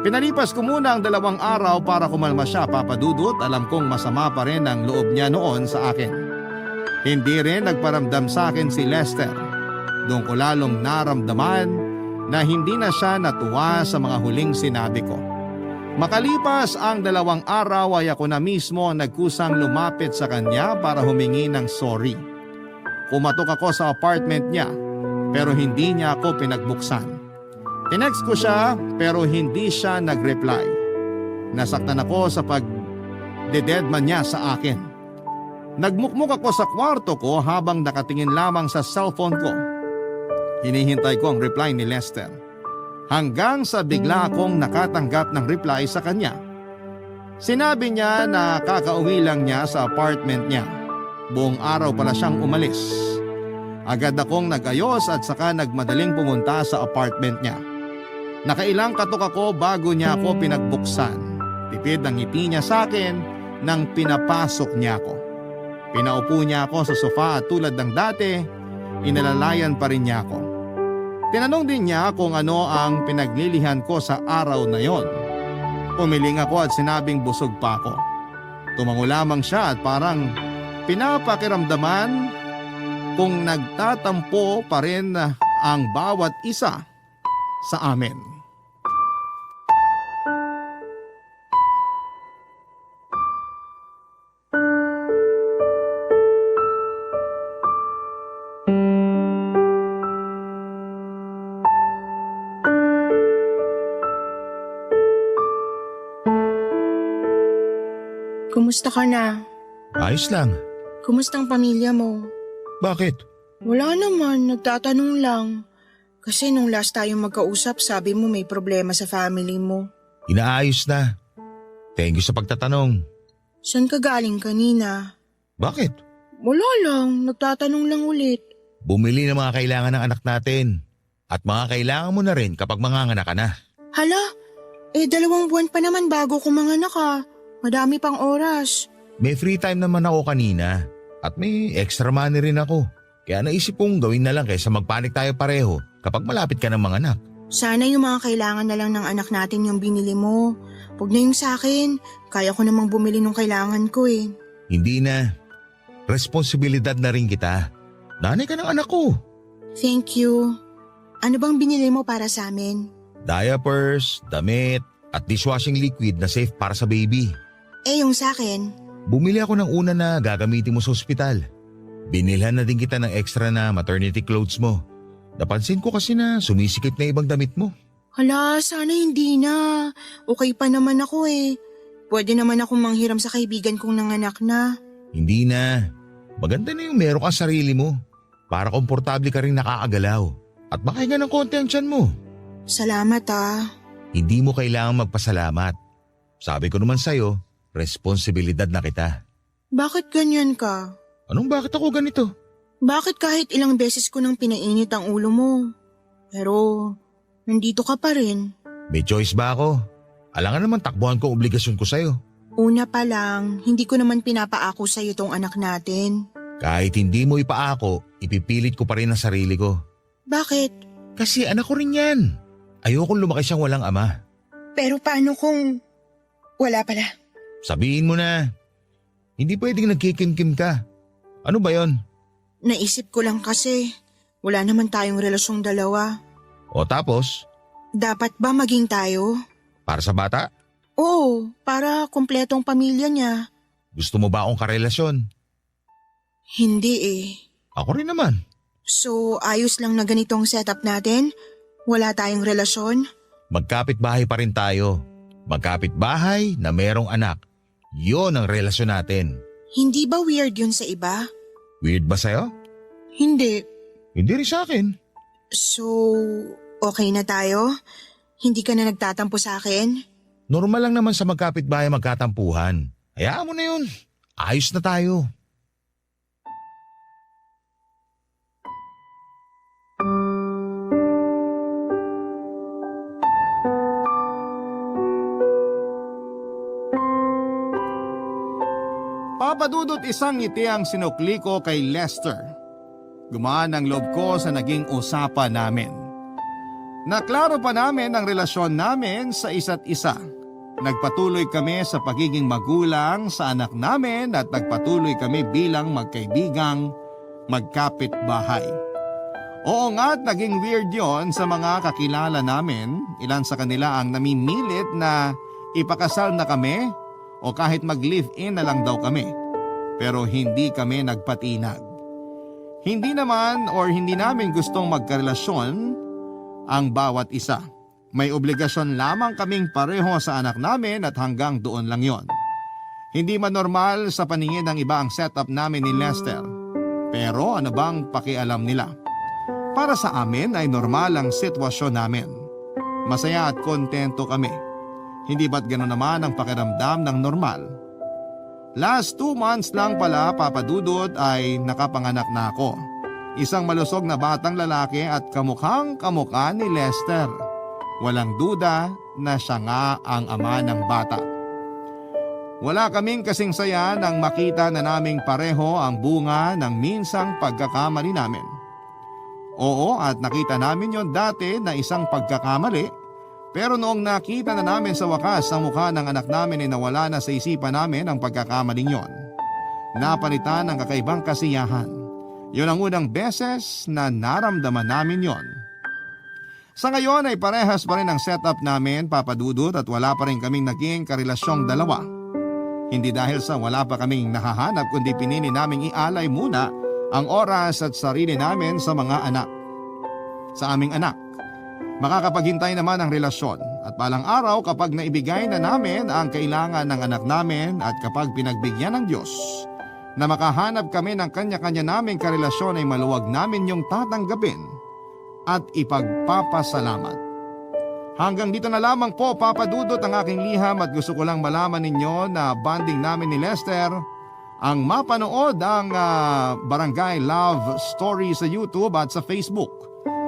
Pinalipas ko muna ang 2 araw para kumalma siya, Papadudut. Alam kong masama pa rin ang loob niya noon sa akin. Hindi rin nagparamdam sa akin si Lester. Doon ko lalong naramdaman na hindi na siya natuwa sa mga huling sinabi ko. Makalipas ang 2 araw ay ako na mismo nagkusang lumapit sa kanya para humingi ng sorry. Kumatok ako sa apartment niya pero hindi niya ako pinagbuksan. Tinext ko siya pero hindi siya nag-reply. Nasaktan ako sa pag-deadman niya sa akin. Nagmukmuk ako sa kwarto ko habang nakatingin lamang sa cellphone ko. Hinihintay ko ang reply ni Lester. Hanggang sa bigla akong nakatanggap ng reply sa kanya. Sinabi niya na kakauwi lang niya sa apartment niya. Buong araw pala siyang umalis. Agad akong nag-ayos at saka nagmadaling pumunta sa apartment niya. Nakailang katok ako bago niya ako pinagbuksan. Tipid ang ngiti niya sa akin nang pinapasok niya ako. Pinaupo niya ako sa sofa at tulad ng dati, inalalayan pa rin niya ako. Tinanong din niya kung ano ang pinaglilihan ko sa araw na yon. Umiling ako at sinabing busog pa ako. Tumango lamang siya at parang pinapakiramdaman kung nagtatampo pa rin ang bawat isa sa amin.
Kumusta ka na?
Ayos lang.
Kumusta ang pamilya mo?
Bakit?
Wala naman, nagtatanong lang. Kasi nung last tayong magkausap, sabi mo may problema sa family mo.
Inaayos na. Thank you sa pagtatanong.
Saan ka galing kanina?
Bakit?
Wala lang, nagtatanong lang ulit.
Bumili ng mga kailangan ng anak natin. At mga kailangan mo na rin kapag manganganak ka na.
Hala, 2 buwan pa naman bago ko manganak ah. Madami pang oras.
May free time naman ako kanina. At may extra money rin ako. Kaya naisip kong gawin na lang kaysa magpanik tayo pareho kapag malapit ka ng mga anak.
Sana yung mga kailangan na lang ng anak natin yung binili mo. Huwag na yung sa akin. Kaya ko namang bumili ng kailangan ko eh.
Hindi na. Responsibilidad na rin kita. Nanay ka ng anak ko.
Thank you. Ano bang binili mo para sa amin?
Diapers, damit, at dishwashing liquid na safe para sa baby.
Yung sa akin?
Bumili ako ng una na gagamitin mo sa ospital. Binilhan na din kita ng extra na maternity clothes mo. Napansin ko kasi na sumisikip na ibang damit mo.
Hala, sana hindi na. Okay pa naman ako eh. Pwede naman akong manghiram sa kaibigan kong nanganak na.
Hindi na. Maganda na yung meron ka sarili mo. Para komportable ka rin nakakagalaw. At makahinga ng konti ang tiyan mo.
Salamat ah.
Hindi mo kailangang magpasalamat. Sabi ko naman sa'yo, responsibilidad na kita.
Bakit ganyan ka?
Anong bakit ako ganito?
Bakit kahit ilang beses ko nang pinainit ang ulo mo? Pero, nandito ka pa rin.
May choice ba ako? Alangan naman takbuhan ko obligasyon ko sa'yo.
Una pa lang, hindi ko naman pinapaako sa'yo tong anak natin.
Kahit hindi mo ipaako, ipipilit ko pa rin ang sarili ko.
Bakit?
Kasi anak ko rin yan. Ayokong lumaki siyang walang ama.
Pero paano kung wala pala?
Sabihin mo na. Hindi pwedeng nagkikimkim ka. Ano ba yon?
Naisip ko lang kasi, wala naman tayong relasyong dalawa.
O tapos,
Dapat ba maging tayo?
para sa bata,
Oo, para kumpletong pamilya niya.
gusto mo ba akong karelasyon?
Hindi eh.
Ako rin naman.
So, ayos lang na ganitong setup natin? Wala tayong relasyon?
Magkapit-bahay pa rin tayo. Magkapit-bahay na merong anak. Yon ang relasyon natin.
Hindi ba weird yun sa iba?
Weird ba sa'yo?
Hindi.
Hindi rin sa akin.
So, okay na tayo? Hindi ka na nagtatampo sa akin?
Normal lang naman sa magkapit-bahay magkatampuhan. Hayaan mo na yun. Ayos na tayo.
Papadudot isang ngiti ang sinukli ko kay Lester. Gumaan ang loob ko sa naging usapan namin. Naklaro pa namin ang relasyon namin sa isa't isa. Nagpatuloy kami sa pagiging magulang sa anak namin at nagpatuloy kami bilang magkaibigang magkapit-bahay. Oo nga't naging weird yon sa mga kakilala namin. Ilan sa kanila ang namimilit na ipakasal na kami o kahit mag-live-in na lang daw kami. Pero hindi kami nagpatinag. Hindi naman or hindi namin gustong magkarelasyon ang bawat isa. May obligasyon lamang kaming pareho sa anak namin at hanggang doon lang yon. Hindi man normal sa paningin ng iba ang setup namin ni Lester. Pero ano bang pakialam nila? Para sa amin ay normal ang sitwasyon namin. Masaya at kontento kami. Hindi ba't gano'n naman ang pakiramdam ng normal? Last 2 months lang pala, Papadudot, ay nakapanganak na ako. Isang malusog na batang lalaki at kamukhang kamukha ni Lester. Walang duda na siya nga ang ama ng bata. Wala kaming kasing saya nang makita na naming pareho ang bunga ng minsang pagkakamali namin. Oo, at nakita namin yon dati na isang pagkakamali. Pero noong nakita na namin sa wakas ang mukha ng anak namin ay nawala na sa isipan namin ang pagkakamaling yon. Napalitan ng kakaibang kasiyahan. Yun ang unang beses na naramdaman namin yon. Sa ngayon ay parehas pa rin ang setup namin, Papadudot, at wala pa rin kaming naging karelasyong dalawa. Hindi dahil sa wala pa kaming nahahanap kundi pinili naming ialay muna ang oras at sarili namin sa mga anak. Sa aming anak. Makakapaghintay naman ang relasyon at balang araw kapag naibigay na namin ang kailangan ng anak namin at kapag pinagbigyan ng Diyos na makahanap kami ng kanya-kanya naming karelasyon ay maluwag namin yung tatanggapin at ipagpapasalamat. Hanggang dito na lamang po, Papadudot, ang aking liham at gusto ko lang malaman ninyo na bonding namin ni Lester ang mapanood ang Barangay Love Story sa YouTube at sa Facebook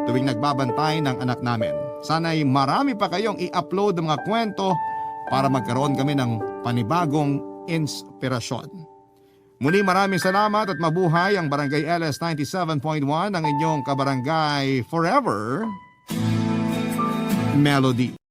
tuwing nagbabantay ng anak namin. Sana'y marami pa kayong i-upload ng mga kwento para magkaroon kami ng panibagong inspirasyon. Muli maraming salamat at mabuhay ang Barangay LS 97.1, ang inyong kabarangay forever, Melody.